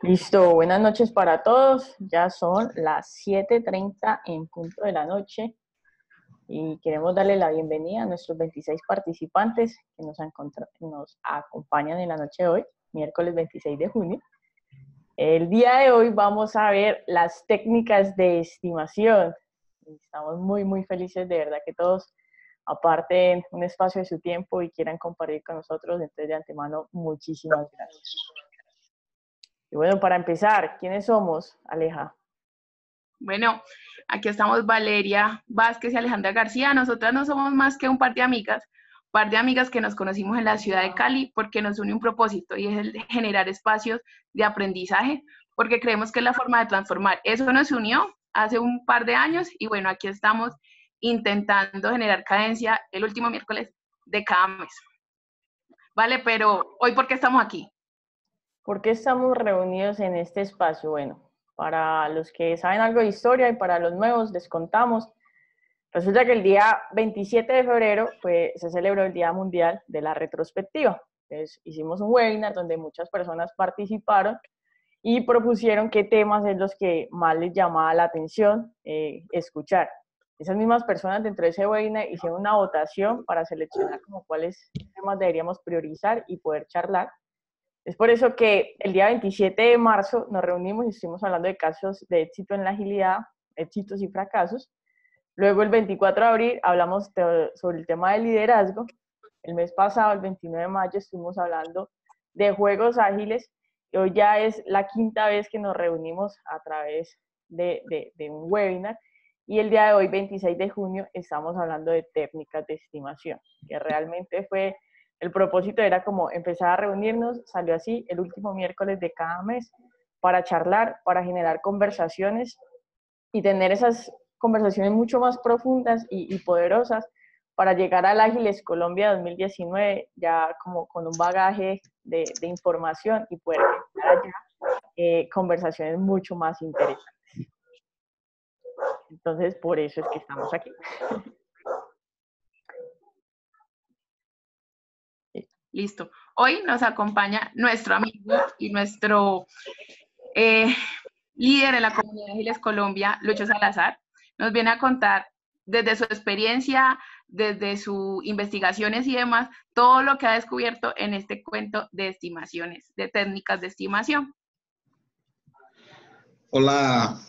Listo, buenas noches para todos. Ya son las 7:30 en punto de la noche y queremos darle la bienvenida a nuestros 26 participantes que nos acompañan en la noche de hoy, miércoles 26 de junio. El día de hoy vamos a ver las técnicas de estimación. Estamos muy felices, de verdad, que todos aparten un espacio de su tiempo y quieran compartir con nosotros. Entonces, de antemano, muchísimas gracias. Y bueno, para empezar, ¿quiénes somos, Aleja? Bueno, aquí estamos Valeria Vázquez y Alejandra García. Nosotras no somos más que un par de amigas que nos conocimos en la ciudad de Cali porque nos une un propósito y es el de generar espacios de aprendizaje, porque creemos que es la forma de transformar. Eso nos unió hace un par de años y bueno, aquí estamos intentando generar cadencia el último miércoles de cada mes. Vale, pero hoy, ¿por qué estamos aquí? ¿Por qué estamos reunidos en este espacio? Bueno, para los que saben algo de historia y para los nuevos les contamos. Resulta que el día 27 de febrero se celebró el Día Mundial de la Retrospectiva. Entonces hicimos un webinar donde muchas personas participaron y propusieron qué temas es los que más les llamaba la atención escuchar. Esas mismas personas dentro de ese webinar hicieron una votación para seleccionar como cuáles temas deberíamos priorizar y poder charlar. Es por eso que el día 27 de marzo nos reunimos y estuvimos hablando de casos de éxito en la agilidad, éxitos y fracasos. Luego el 24 de abril hablamos sobre el tema del liderazgo. El mes pasado, el 29 de mayo, estuvimos hablando de juegos ágiles. Y hoy ya es la quinta vez que nos reunimos a través de un webinar. Y el día de hoy, 26 de junio, estamos hablando de técnicas de estimación, que realmente fue, el propósito era como empezar a reunirnos, salió así el último miércoles de cada mes para charlar, para generar conversaciones y tener esas conversaciones mucho más profundas y poderosas para llegar al Ágiles Colombia 2019 ya como con un bagaje de información y poder generar allá conversaciones mucho más interesantes. Entonces, por eso es que estamos aquí. Listo. Hoy nos acompaña nuestro amigo y nuestro líder en la comunidad de Ágiles Colombia, Lucho Salazar. Nos viene a contar desde su experiencia, desde sus investigaciones y demás, todo lo que ha descubierto en este cuento de estimaciones, de técnicas de estimación. Hola,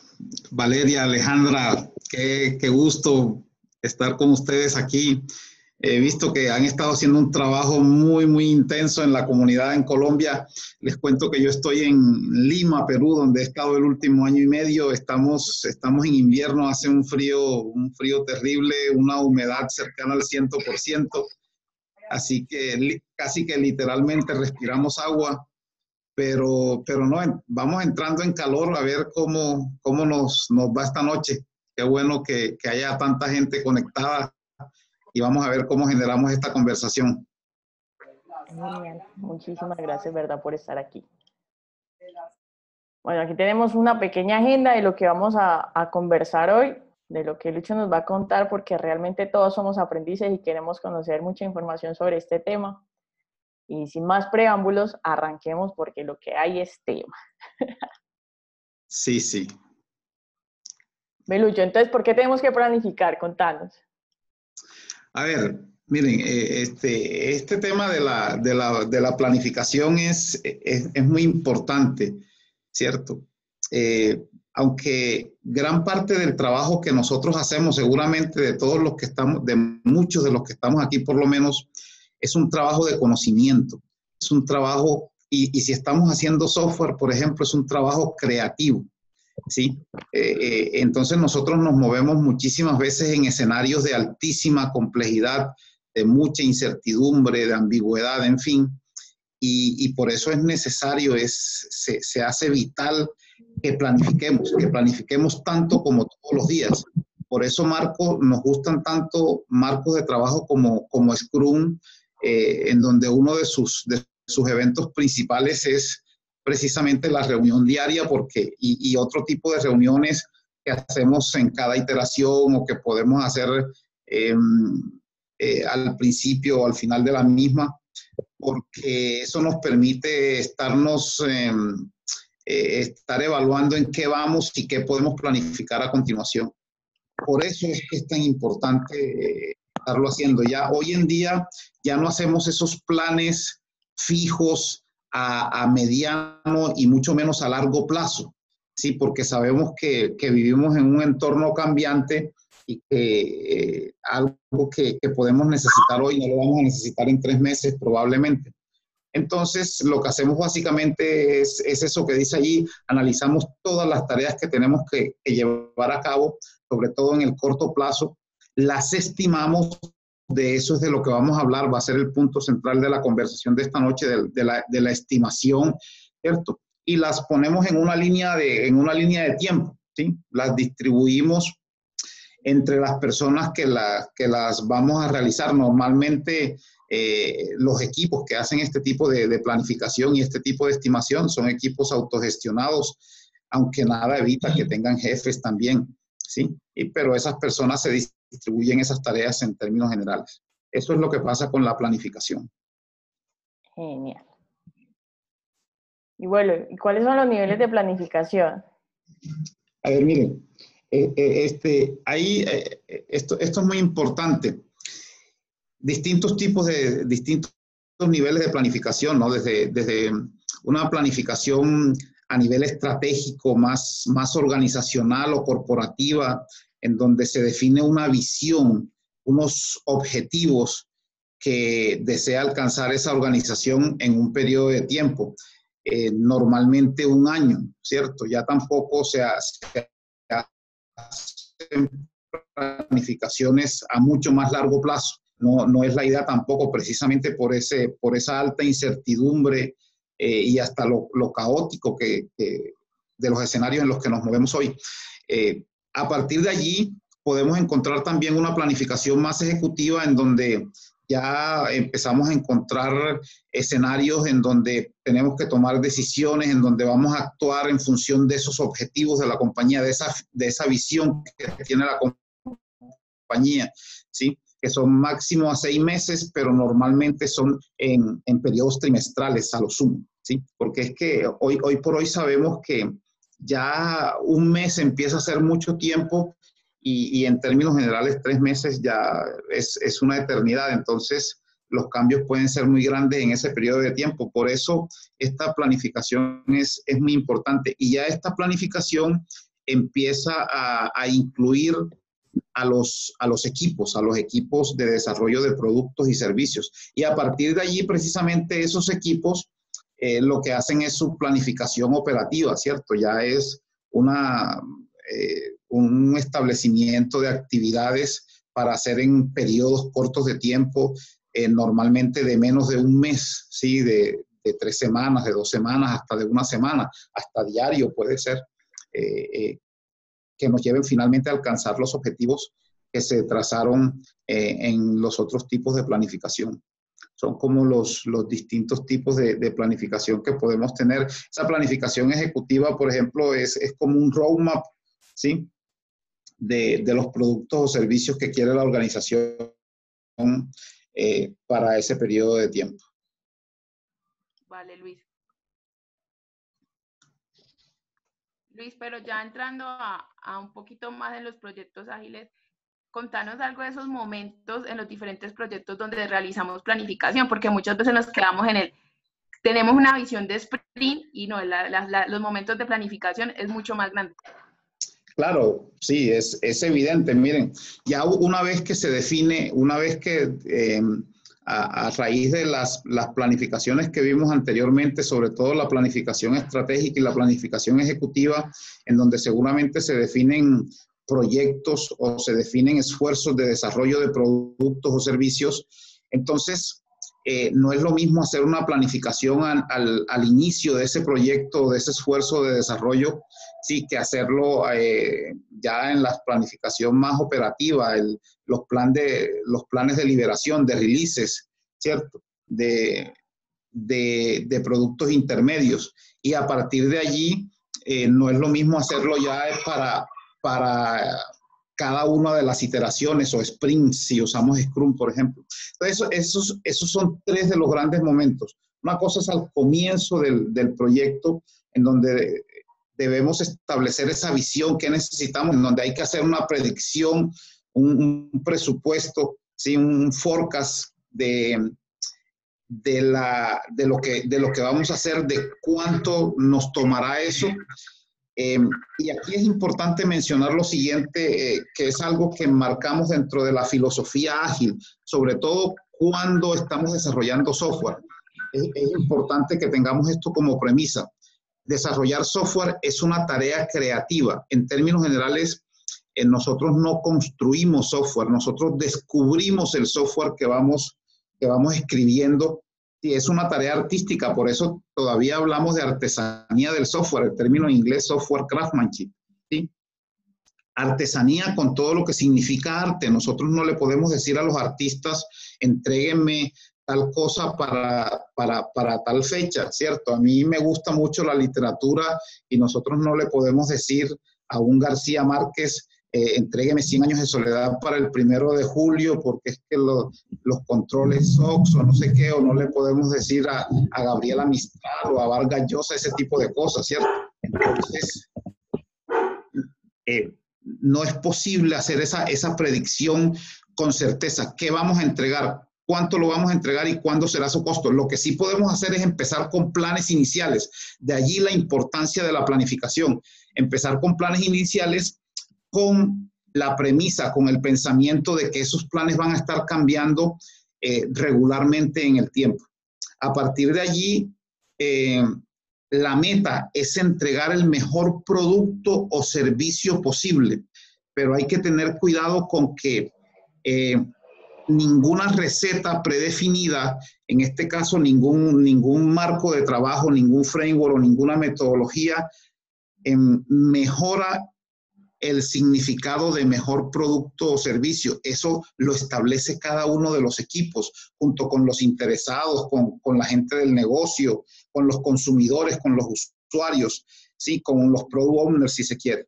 Valeria, Alejandra, qué gusto estar con ustedes aquí. He visto que han estado haciendo un trabajo muy intenso en la comunidad en Colombia. Les cuento que yo estoy en Lima, Perú, donde he estado el último año y medio. Estamos en invierno, hace un frío terrible, una humedad cercana al 100%. Así que casi que literalmente respiramos agua. Pero no, vamos entrando en calor a ver cómo nos va esta noche. Qué bueno que haya tanta gente conectada y vamos a ver cómo generamos esta conversación. Genial. Muchísimas gracias, ¿verdad?, por estar aquí. Bueno, aquí tenemos una pequeña agenda de lo que vamos a conversar hoy, de lo que Lucho nos va a contar, porque realmente todos somos aprendices y queremos conocer mucha información sobre este tema. Y sin más preámbulos, arranquemos porque lo que hay es tema. Sí. Lucho, entonces, ¿por qué tenemos que planificar? Contanos. A ver, miren, este tema de la planificación es muy importante, ¿cierto? Aunque gran parte del trabajo que nosotros hacemos, seguramente de todos los que estamos, de muchos de los que estamos aquí por lo menos, es un trabajo de conocimiento, es un trabajo, y si estamos haciendo software, por ejemplo, es un trabajo creativo, ¿sí? Entonces nosotros nos movemos muchísimas veces en escenarios de altísima complejidad, de mucha incertidumbre, de ambigüedad, en fin, y por eso es necesario, se hace vital que planifiquemos tanto como todos los días. Por eso, nos gustan tanto marcos de trabajo como Scrum, en donde uno de sus eventos principales es precisamente la reunión diaria, y otro tipo de reuniones que hacemos en cada iteración o que podemos hacer al principio o al final de la misma, porque eso nos permite estarnos estar evaluando en qué vamos y qué podemos planificar a continuación. Por eso es que es tan importante estarlo haciendo. Ya hoy en día ya no hacemos esos planes fijos a mediano y mucho menos a largo plazo, ¿sí? Porque sabemos que vivimos en un entorno cambiante y que algo que podemos necesitar hoy no lo vamos a necesitar en 3 meses probablemente. Entonces, lo que hacemos básicamente es eso que dice allí, analizamos todas las tareas que tenemos que llevar a cabo, sobre todo en el corto plazo, las estimamos, de eso es de lo que vamos a hablar, va a ser el punto central de la conversación de esta noche, de la estimación, ¿cierto? Y las ponemos en una línea de tiempo, ¿sí? Las distribuimos entre las personas que las vamos a realizar. Normalmente los equipos que hacen este tipo de planificación y este tipo de estimación son equipos autogestionados, aunque nada evita que tengan jefes también, ¿sí? Pero esas personas se distribuyen esas tareas en términos generales. Eso es lo que pasa con la planificación. Genial. Y bueno, ¿y cuáles son los niveles de planificación? A ver, miren, esto es muy importante. Distintos niveles de planificación, ¿no? Desde una planificación a nivel estratégico, más organizacional o corporativa, en donde se define una visión, unos objetivos que desea alcanzar esa organización en un periodo de tiempo, normalmente 1 año, ¿cierto? Ya tampoco se hacen planificaciones a mucho más largo plazo. No es la idea tampoco, precisamente por esa alta incertidumbre y hasta lo caótico de los escenarios en los que nos movemos hoy. A partir de allí podemos encontrar también una planificación más ejecutiva en donde ya empezamos a encontrar escenarios en donde tenemos que tomar decisiones, en donde vamos a actuar en función de esos objetivos de la compañía, de esa visión que tiene la compañía, ¿sí? Que son máximo a 6 meses, pero normalmente son en periodos trimestrales a lo sumo, ¿sí? Porque es que hoy por hoy sabemos que ya 1 mes empieza a ser mucho tiempo y en términos generales 3 meses ya es una eternidad. Entonces los cambios pueden ser muy grandes en ese periodo de tiempo. Por eso esta planificación es muy importante. Y ya esta planificación empieza a incluir a los equipos de desarrollo de productos y servicios. Y a partir de allí, precisamente, esos equipos lo que hacen es su planificación operativa, ¿cierto? Ya es un establecimiento de actividades para hacer en periodos cortos de tiempo, normalmente de menos de 1 mes, ¿sí? De 3 semanas, de 2 semanas, hasta de 1 semana, hasta diario puede ser, que nos lleven finalmente a alcanzar los objetivos que se trazaron en los otros tipos de planificación. Son como los distintos tipos de planificación que podemos tener. Esa planificación ejecutiva, por ejemplo, es como un roadmap, ¿sí? De los productos o servicios que quiere la organización para ese periodo de tiempo. Vale, Luis. Luis, pero ya entrando a un poquito más en los proyectos ágiles, contanos algo de esos momentos en los diferentes proyectos donde realizamos planificación, porque muchas veces nos quedamos tenemos una visión de sprint y no, los momentos de planificación es mucho más grande. Claro, sí, es evidente. Miren, ya una vez que se define, a raíz de las planificaciones que vimos anteriormente, sobre todo la planificación estratégica y la planificación ejecutiva, en donde seguramente se definen proyectos o se definen esfuerzos de desarrollo de productos o servicios. Entonces, no es lo mismo hacer una planificación al inicio de ese proyecto, de ese esfuerzo de desarrollo, sí, que hacerlo ya en la planificación más operativa, los planes de liberación, de releases, ¿cierto? De productos intermedios. Y a partir de allí, no es lo mismo hacerlo ya para cada una de las iteraciones o sprints, si usamos Scrum, por ejemplo. Entonces, esos son 3 de los grandes momentos. Una cosa es al comienzo del proyecto, en donde debemos establecer esa visión que necesitamos, en donde hay que hacer una predicción, un presupuesto, ¿sí? Un forecast de lo que vamos a hacer, de cuánto nos tomará eso. Y aquí es importante mencionar lo siguiente, que es algo que marcamos dentro de la filosofía ágil, sobre todo cuando estamos desarrollando software. Es importante que tengamos esto como premisa. Desarrollar software es una tarea creativa. En términos generales, nosotros no construimos software, nosotros descubrimos el software que vamos escribiendo. Sí, es una tarea artística, por eso todavía hablamos de artesanía del software, el término en inglés software craftsmanship, ¿sí? Artesanía con todo lo que significa arte. Nosotros no le podemos decir a los artistas, entréguenme tal cosa para tal fecha, ¿cierto? A mí me gusta mucho la literatura y nosotros no le podemos decir a un García Márquez, entrégueme 100 años de soledad para el 1 de julio, porque es que los controles SOX o no sé qué, o no le podemos decir a Gabriela Mistral o a Vargas Llosa ese tipo de cosas, ¿cierto? Entonces, no es posible hacer esa predicción con certeza. ¿Qué vamos a entregar? ¿Cuánto lo vamos a entregar y cuándo será su costo? Lo que sí podemos hacer es empezar con planes iniciales. De allí la importancia de la planificación. Empezar con planes iniciales con la premisa, con el pensamiento de que esos planes van a estar cambiando regularmente en el tiempo. A partir de allí, la meta es entregar el mejor producto o servicio posible, pero hay que tener cuidado con que ninguna receta predefinida, en este caso ningún marco de trabajo, ningún framework o ninguna metodología mejora el significado de mejor producto o servicio. Eso lo establece cada uno de los equipos, junto con los interesados, con la gente del negocio, con los consumidores, con los usuarios, ¿sí? Con los product owners, si se quiere.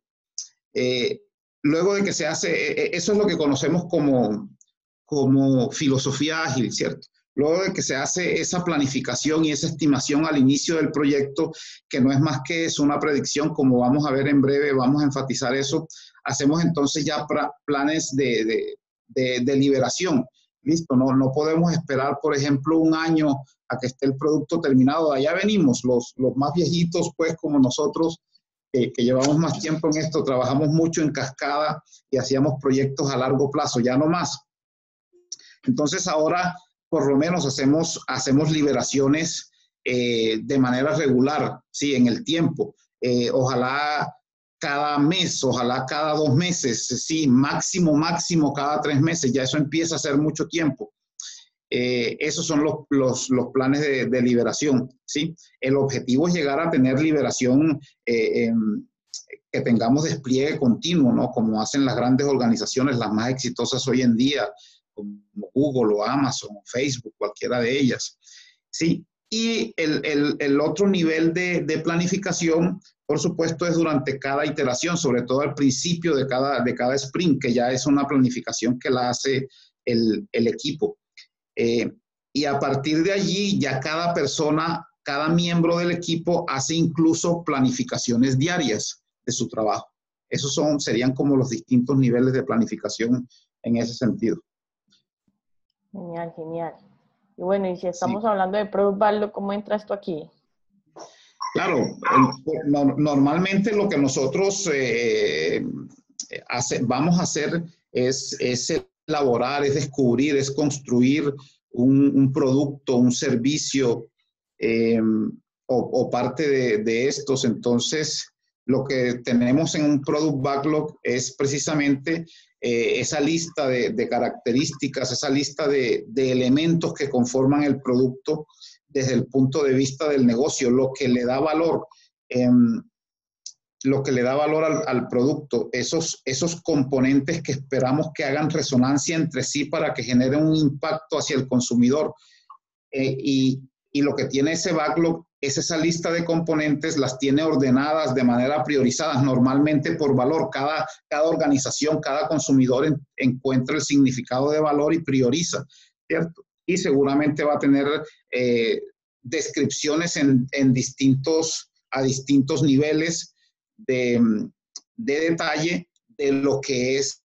Luego de que se hace, eso es lo que conocemos como filosofía ágil, ¿cierto? Luego de que se hace esa planificación y esa estimación al inicio del proyecto, que no es más que eso, una predicción, como vamos a ver en breve, vamos a enfatizar eso, hacemos entonces ya planes de liberación. Listo, no podemos esperar, por ejemplo, un año a que esté el producto terminado. Allá venimos, los más viejitos, pues, como nosotros, que llevamos más tiempo en esto, trabajamos mucho en cascada y hacíamos proyectos a largo plazo, ya no más. Entonces ahora por lo menos hacemos liberaciones de manera regular, ¿sí? En el tiempo. Ojalá cada mes, ojalá cada 2 meses, sí, máximo cada 3 meses, ya eso empieza a ser mucho tiempo. Esos son los planes de liberación, ¿sí? El objetivo es llegar a tener liberación que tengamos despliegue continuo, ¿no? Como hacen las grandes organizaciones, las más exitosas hoy en día, como Google o Amazon o Facebook, cualquiera de ellas, ¿sí? Y el otro nivel de planificación, por supuesto, es durante cada iteración, sobre todo al principio de cada sprint, que ya es una planificación que la hace el equipo. Y a partir de allí, ya cada persona, cada miembro del equipo hace incluso planificaciones diarias de su trabajo. Esos serían como los distintos niveles de planificación en ese sentido. Genial, genial. Y bueno, y si estamos hablando de Product Backlog, ¿cómo entra esto aquí? Claro, normalmente lo que nosotros vamos a hacer es elaborar, es descubrir, es construir un producto, un servicio o parte de estos. Entonces, lo que tenemos en un Product Backlog es precisamente esa lista de características, esa lista de elementos que conforman el producto desde el punto de vista del negocio, lo que le da valor, al producto, esos componentes que esperamos que hagan resonancia entre sí para que generen un impacto hacia el consumidor. Y lo que tiene ese backlog es esa lista de componentes, las tiene ordenadas de manera priorizada, normalmente por valor. Cada organización, cada consumidor encuentra el significado de valor y prioriza, ¿cierto? Y seguramente va a tener descripciones en distintos a distintos niveles de detalle de lo que es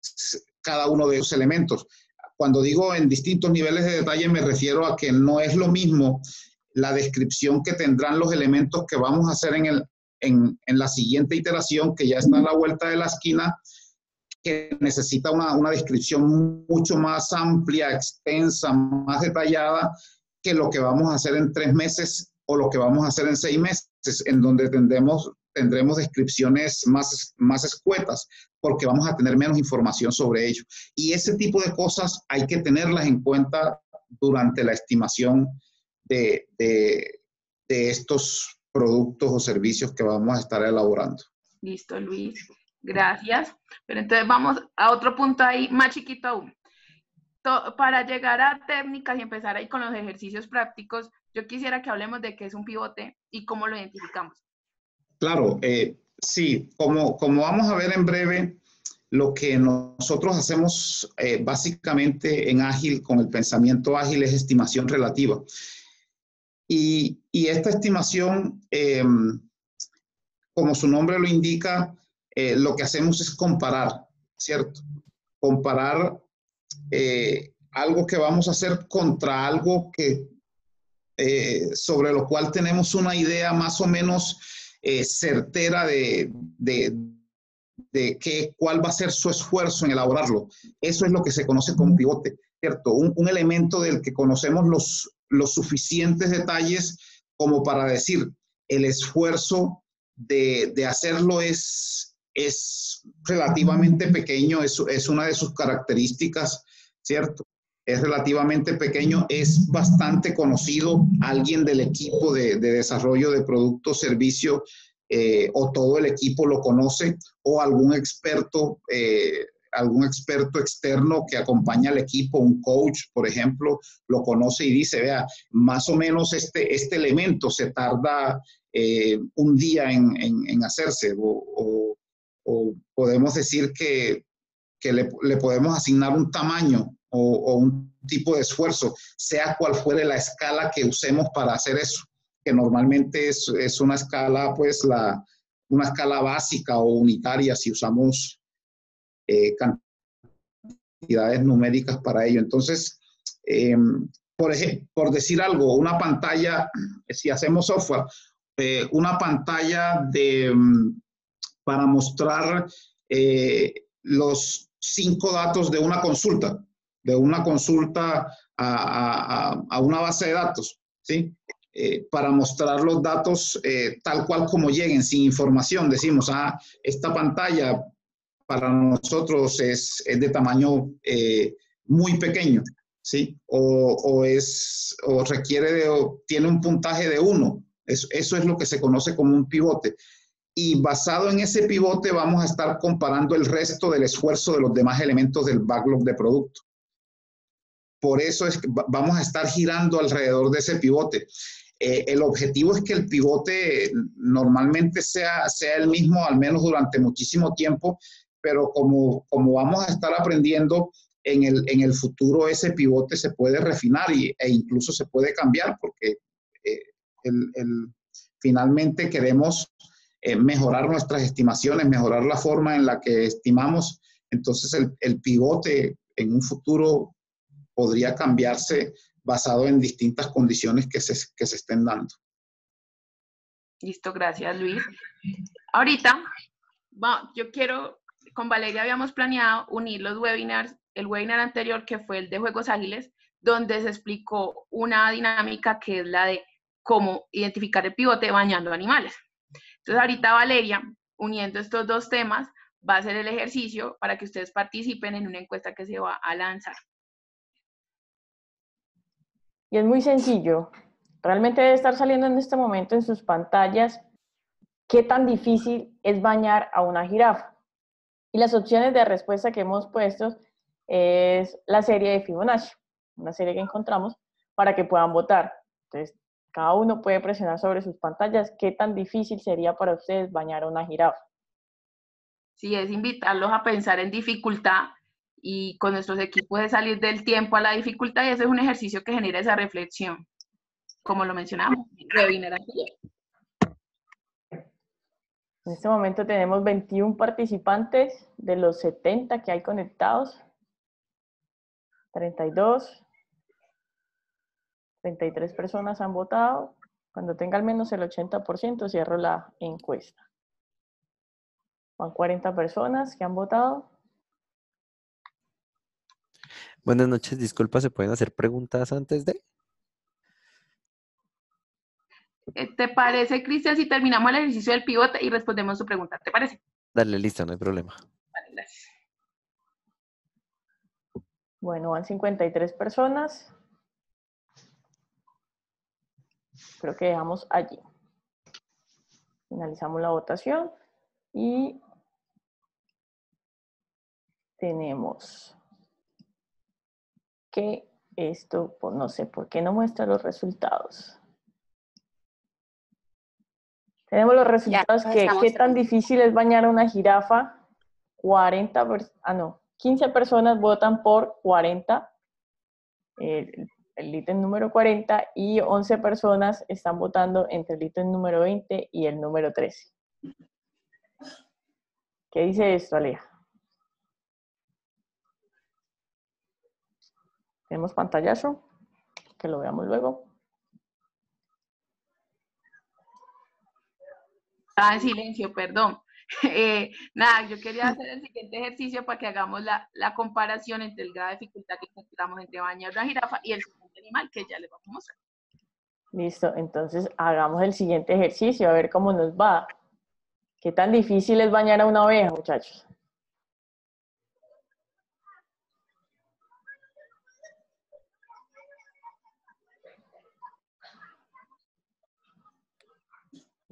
cada uno de esos elementos. Cuando digo en distintos niveles de detalle me refiero a que no es lo mismo la descripción que tendrán los elementos que vamos a hacer en la siguiente iteración, que ya está a la vuelta de la esquina, que necesita una descripción mucho más amplia, extensa, más detallada que lo que vamos a hacer en 3 meses o lo que vamos a hacer en 6 meses, en donde tendremos descripciones más escuetas, porque vamos a tener menos información sobre ello. Y ese tipo de cosas hay que tenerlas en cuenta durante la estimación de estos productos o servicios que vamos a estar elaborando. Listo, Luis. Gracias. Pero entonces vamos a otro punto ahí, más chiquito aún. Para llegar a técnicas y empezar ahí con los ejercicios prácticos, yo quisiera que hablemos de qué es un pivote y cómo lo identificamos. Claro, sí, como vamos a ver en breve, lo que nosotros hacemos básicamente en ágil, con el pensamiento ágil, es estimación relativa. Y esta estimación, como su nombre lo indica, lo que hacemos es comparar, ¿cierto? Comparar algo que vamos a hacer contra algo que, sobre lo cual tenemos una idea más o menos certera de cuál va a ser su esfuerzo en elaborarlo. Eso es lo que se conoce como pivote, ¿cierto? Un elemento del que conocemos los suficientes detalles como para decir el esfuerzo de hacerlo es relativamente pequeño, es una de sus características, ¿cierto? Es relativamente pequeño, es bastante conocido, alguien del equipo de desarrollo de producto o servicio o todo el equipo lo conoce, o algún experto externo que acompaña al equipo, un coach, por ejemplo, lo conoce y dice, vea, más o menos este elemento se tarda un día en hacerse, o podemos decir que le podemos asignar un tamaño o un tipo de esfuerzo, sea cual fuere la escala que usemos para hacer eso, que normalmente es una escala, pues una escala básica o unitaria si usamos cantidades numéricas para ello. Entonces, por decir algo, una pantalla, si hacemos software, una pantalla para mostrar los 5 datos de una consulta a una base de datos, ¿sí? Para mostrar los datos tal cual como lleguen, sin información. Decimos, esta pantalla para nosotros es de tamaño muy pequeño, ¿sí? O tiene un puntaje de 1. Eso es lo que se conoce como un pivote. Y basado en ese pivote vamos a estar comparando el resto del esfuerzo de los demás elementos del backlog de producto. Por eso es que vamos a estar girando alrededor de ese pivote. El objetivo es que el pivote normalmente sea el mismo, al menos durante muchísimo tiempo, pero como vamos a estar aprendiendo, en el futuro ese pivote se puede refinar e incluso se puede cambiar, porque finalmente queremos mejorar nuestras estimaciones, mejorar la forma en la que estimamos. Entonces el pivote en un futuro podría cambiarse basado en distintas condiciones que se estén dando. Listo, gracias, Luis. Ahorita, yo quiero, con Valeria habíamos planeado unir los webinars, el webinar anterior que fue el de juegos ágiles, donde se explicó una dinámica que es la de cómo identificar el pivote bañando animales. Entonces ahorita Valeria, uniendo estos 2 temas, va a hacer el ejercicio para que ustedes participen en una encuesta que se va a lanzar. Y es muy sencillo. Realmente debe estar saliendo en este momento en sus pantallas qué tan difícil es bañar a una jirafa. Y las opciones de respuesta que hemos puesto es la serie de Fibonacci, una serie que encontramos para que puedan votar. Entonces, cada uno puede presionar sobre sus pantallas qué tan difícil sería para ustedes bañar a una jirafa. Sí, es invitarlos a pensar en dificultad y con nuestros equipos de salir del tiempo a la dificultad, y ese es un ejercicio que genera esa reflexión, como lo mencionamos. En este momento tenemos 21 participantes de los 70 que hay conectados. 32. 33 personas han votado. Cuando tenga al menos el 80%, cierro la encuesta. Van 40 personas que han votado. Buenas noches, disculpa, ¿se pueden hacer preguntas antes de? ¿Te parece, Cristian, si terminamos el ejercicio del pivote y respondemos su pregunta? ¿Te parece? Dale, listo, no hay problema. Vale, gracias. Bueno, van 53 personas. Creo que dejamos allí. Finalizamos la votación y tenemos que esto, pues no sé por qué no muestra los resultados. Tenemos los resultados que qué tan difícil es bañar a una jirafa. 15 personas votan por 40, el ítem número 40, y 11 personas están votando entre el ítem número 20 y el número 13. ¿Qué dice esto, Aleja? Tenemos pantallazo, que lo veamos luego. Estaba en silencio, perdón. Nada, yo quería hacer el siguiente ejercicio para que hagamos la comparación entre el grado de dificultad que encontramos entre bañar una jirafa y el siguiente animal que ya les vamos a mostrar. Listo, entonces hagamos el siguiente ejercicio, a ver cómo nos va. ¿Qué tan difícil es bañar a una oveja, muchachos?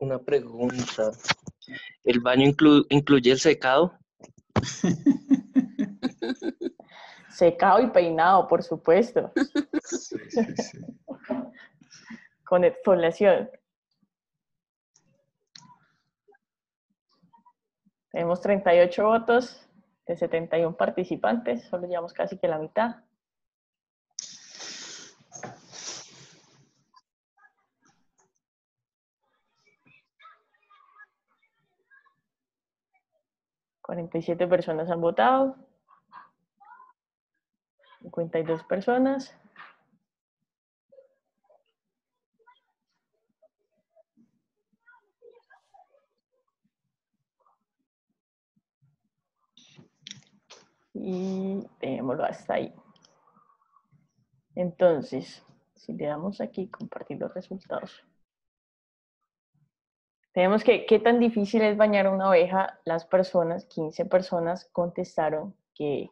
Una pregunta. ¿El baño incluye el secado? Secado y peinado, por supuesto. Sí. Con exfoliación. Tenemos 38 votos de 71 participantes, solo llevamos casi que la mitad. $47 personas han votado. 52 personas. Y dejémoslo hasta ahí. Entonces, si le damos aquí, compartir los resultados. Tenemos que, ¿qué tan difícil es bañar a una oveja? Las personas, 15 personas contestaron que,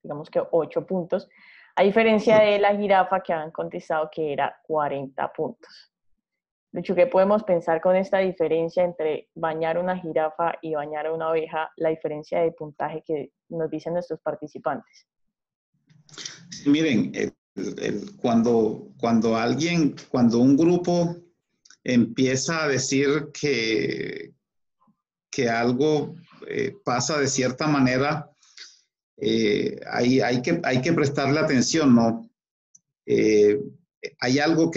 digamos que 8 puntos, a diferencia de la jirafa que habían contestado que era 40 puntos. De hecho, ¿qué podemos pensar con esta diferencia entre bañar una jirafa y bañar a una oveja? La diferencia de puntaje que nos dicen nuestros participantes. Sí, miren, cuando un grupo empieza a decir que algo pasa de cierta manera, hay que prestarle atención, ¿no? Hay algo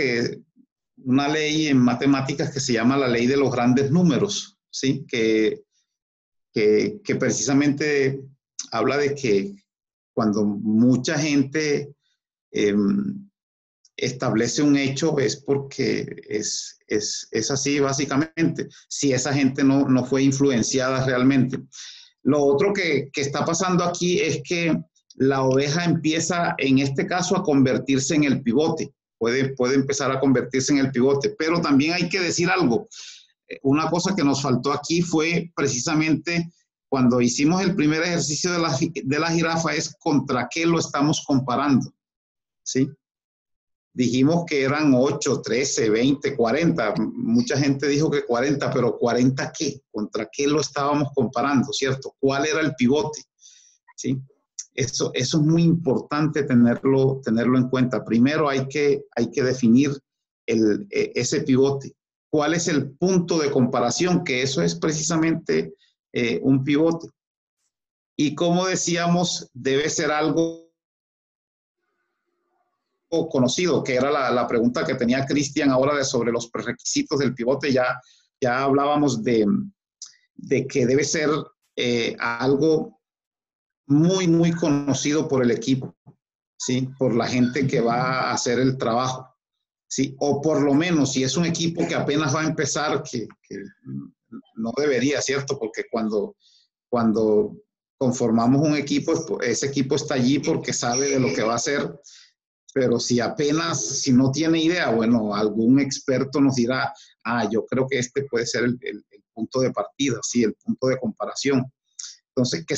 una ley en matemáticas que se llama la ley de los grandes números, ¿sí? Que precisamente habla de que cuando mucha gente establece un hecho es porque es así básicamente, si esa gente no fue influenciada realmente. Lo otro que está pasando aquí es que la oveja empieza, en este caso, a convertirse en el pivote. Puede empezar a convertirse en el pivote, pero también hay que decir algo. Una cosa que nos faltó aquí fue precisamente cuando hicimos el primer ejercicio de la jirafa, es contra qué lo estamos comparando, ¿sí? Dijimos que eran 8, 13, 20, 40. Mucha gente dijo que 40, pero ¿40 qué? ¿Contra qué lo estábamos comparando, cierto? ¿Cuál era el pivote? ¿Sí? Eso es muy importante tenerlo en cuenta. Primero hay que definir ese pivote. ¿Cuál es el punto de comparación? Que eso es precisamente un pivote. Y como decíamos, debe ser algo conocido, que era la pregunta que tenía Cristian ahora sobre los prerequisitos del pivote. Ya hablábamos de de que debe ser algo muy, muy conocido por el equipo, ¿sí? Por la gente que va a hacer el trabajo, ¿sí? O por lo menos, si es un equipo que apenas va a empezar, que no debería, ¿cierto? Porque cuando conformamos un equipo, ese equipo está allí porque sabe de lo que va a hacer, pero si no tiene idea, bueno, algún experto nos dirá, yo creo que este puede ser el punto de partida, sí, el punto de comparación. Entonces, que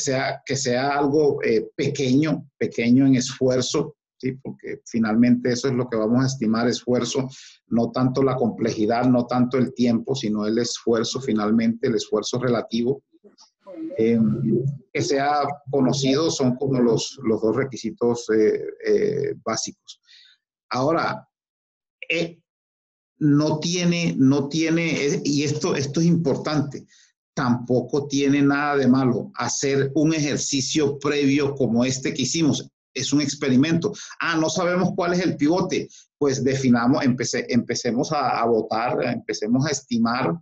sea algo pequeño en esfuerzo, ¿sí? Porque finalmente eso es lo que vamos a estimar, esfuerzo, no tanto la complejidad, no tanto el tiempo, sino el esfuerzo finalmente, el esfuerzo relativo. Que sea conocido son como los dos requisitos básicos. Ahora, no tiene, y esto es importante, tampoco tiene nada de malo hacer un ejercicio previo como este que hicimos. Es un experimento. No sabemos cuál es el pivote. Pues definamos, empecemos a votar, empecemos a estimar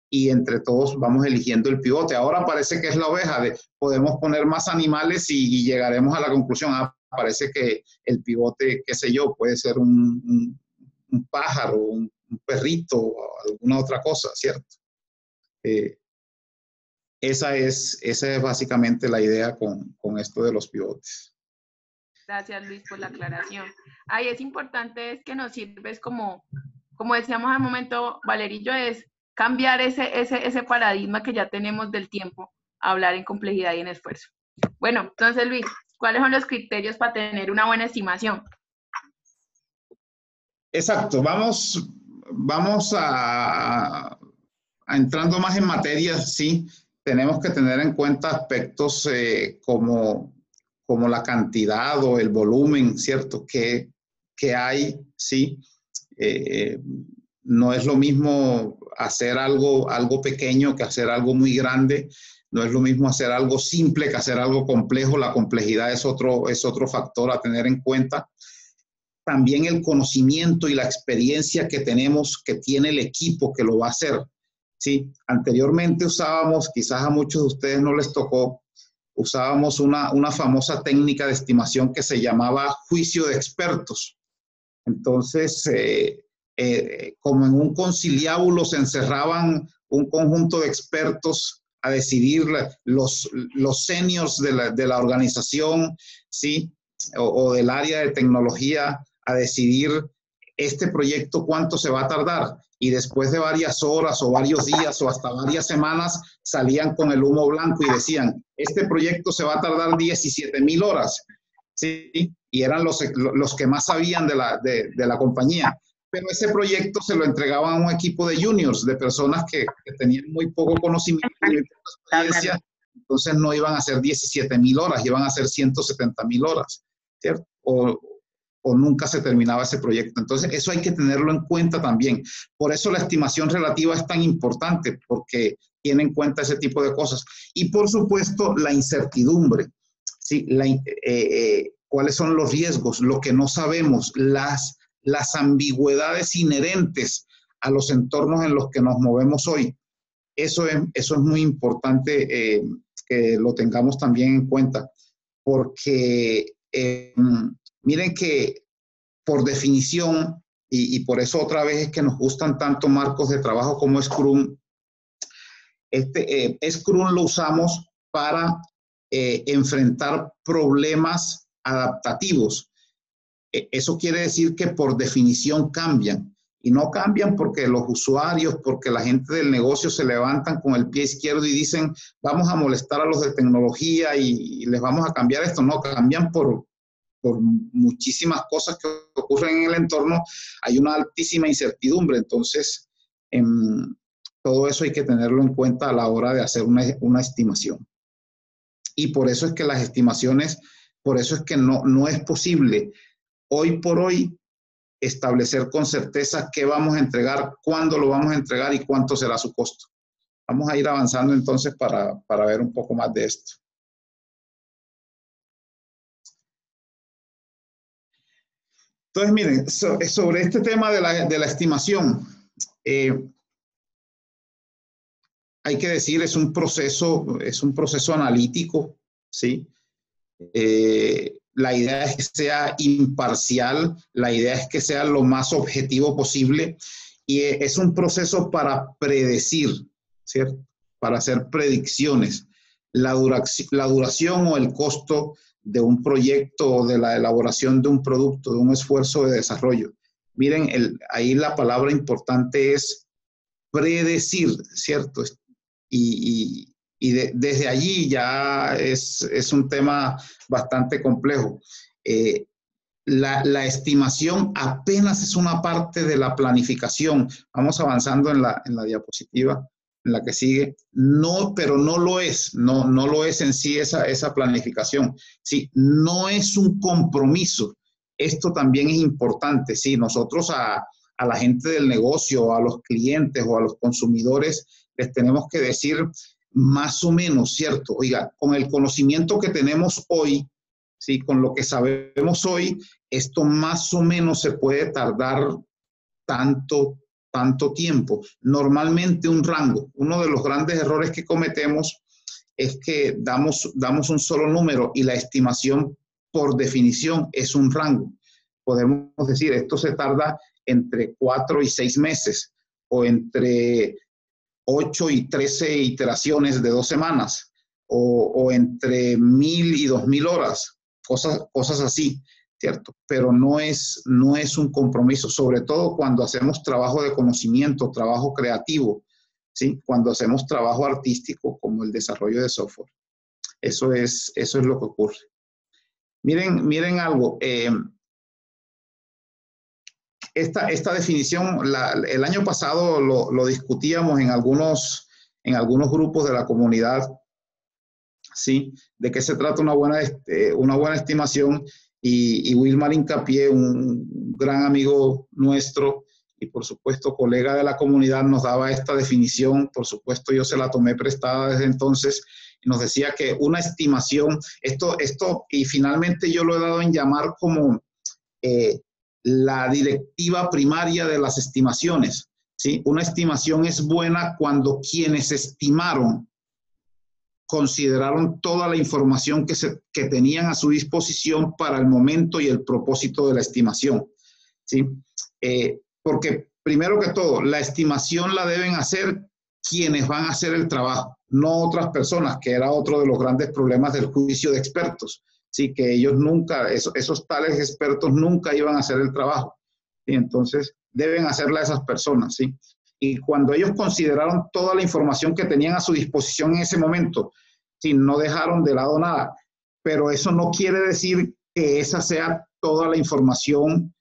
y entre todos vamos eligiendo el pivote. Ahora parece que es la oveja, podemos poner más animales y llegaremos a la conclusión. Parece que el pivote, qué sé yo, puede ser un pájaro, un perrito o alguna otra cosa, ¿cierto? Esa es básicamente la idea con esto de los pivotes. Gracias, Luis, por la aclaración. Es importante es que nos sirves como decíamos al momento, Valerillo, es cambiar ese paradigma que ya tenemos del tiempo, a hablar en complejidad y en esfuerzo. Bueno, entonces, Luis, ¿cuáles son los criterios para tener una buena estimación? Exacto, vamos a entrando más en materia, sí, tenemos que tener en cuenta aspectos como la cantidad o el volumen, ¿cierto? Que hay, sí. No es lo mismo hacer algo pequeño que hacer algo muy grande. No es lo mismo hacer algo simple que hacer algo complejo. La complejidad es otro factor a tener en cuenta. También el conocimiento y la experiencia que tiene el equipo que lo va a hacer. Sí, anteriormente usábamos, quizás a muchos de ustedes no les tocó, usábamos una famosa técnica de estimación que se llamaba juicio de expertos. Entonces, como en un conciliábulo se encerraban un conjunto de expertos a decidir los seniors de la organización, ¿sí? O del área de tecnología, a decidir este proyecto cuánto se va a tardar. Y después de varias horas o varios días o hasta varias semanas salían con el humo blanco y decían, este proyecto se va a tardar 17,000 horas. ¿Sí? Y eran los que más sabían de la compañía. Pero ese proyecto se lo entregaban a un equipo de juniors, de personas que tenían muy poco conocimiento, muy poca experiencia, entonces no iban a hacer 17,000 horas, iban a hacer 170,000 horas, ¿cierto? O nunca se terminaba ese proyecto. Entonces, eso hay que tenerlo en cuenta también. Por eso la estimación relativa es tan importante, porque tiene en cuenta ese tipo de cosas. Y, por supuesto, la incertidumbre. ¿Sí? ¿Cuáles son los riesgos? Lo que no sabemos, las ambigüedades inherentes a los entornos en los que nos movemos hoy. Eso es muy importante que lo tengamos también en cuenta, porque miren que por definición, y por eso otra vez es que nos gustan tanto marcos de trabajo como Scrum, Scrum lo usamos para enfrentar problemas adaptativos. Eso quiere decir que por definición cambian. Y no cambian porque los usuarios, porque la gente del negocio se levantan con el pie izquierdo y dicen, vamos a molestar a los de tecnología y les vamos a cambiar esto. No, cambian por muchísimas cosas que ocurren en el entorno. Hay una altísima incertidumbre. Entonces, todo eso hay que tenerlo en cuenta a la hora de hacer una estimación. Y por eso es que las estimaciones, por eso es que no es posible hoy por hoy establecer con certeza qué vamos a entregar, cuándo lo vamos a entregar y cuánto será su costo. Vamos a ir avanzando entonces para ver un poco más de esto. Entonces, miren, sobre este tema de la estimación, hay que decir, es un proceso analítico, ¿sí? La idea es que sea imparcial, la idea es que sea lo más objetivo posible y es un proceso para predecir, ¿cierto? Para hacer predicciones. La duración o el costo de un proyecto o de la elaboración de un producto, de un esfuerzo de desarrollo. Miren, ahí la palabra importante es predecir, ¿cierto? Desde allí ya es un tema bastante complejo. La estimación apenas es una parte de la planificación. Vamos avanzando en la diapositiva, en la que sigue. No, pero no lo es. No lo es en sí esa planificación. Sí, no es un compromiso. Esto también es importante. Sí, nosotros a la gente del negocio, a los clientes o a los consumidores les tenemos que decir más o menos, ¿cierto? Oiga, con el conocimiento que tenemos hoy, ¿sí? Con lo que sabemos hoy, esto más o menos se puede tardar tanto tiempo. Normalmente un rango. Uno de los grandes errores que cometemos es que damos un solo número y la estimación por definición es un rango. Podemos decir, esto se tarda entre 4 y 6 meses o entre 8 y 13 iteraciones de 2 semanas o entre 1000 y 2000 horas, cosas así, ¿cierto? Pero no es un compromiso, sobre todo cuando hacemos trabajo de conocimiento, trabajo creativo, ¿sí? Cuando hacemos trabajo artístico como el desarrollo de software. Eso es lo que ocurre. Miren algo. Esta definición, el año pasado lo discutíamos en algunos grupos de la comunidad, ¿sí? De qué se trata una buena estimación y Wilmar Hincapié, un gran amigo nuestro y por supuesto colega de la comunidad, nos daba esta definición. Por supuesto yo se la tomé prestada desde entonces y nos decía que una estimación, esto y finalmente yo lo he dado en llamar como la directiva primaria de las estimaciones, ¿sí? Una estimación es buena cuando quienes estimaron consideraron toda la información que tenían a su disposición para el momento y el propósito de la estimación, ¿sí? Porque primero que todo, la estimación la deben hacer quienes van a hacer el trabajo, no otras personas, que era otro de los grandes problemas del juicio de expertos. Sí, que ellos nunca, esos tales expertos nunca iban a hacer el trabajo. Y entonces deben hacerla esas personas, ¿sí? Y cuando ellos consideraron toda la información que tenían a su disposición en ese momento, ¿sí? No dejaron de lado nada. Pero eso no quiere decir que esa sea toda la información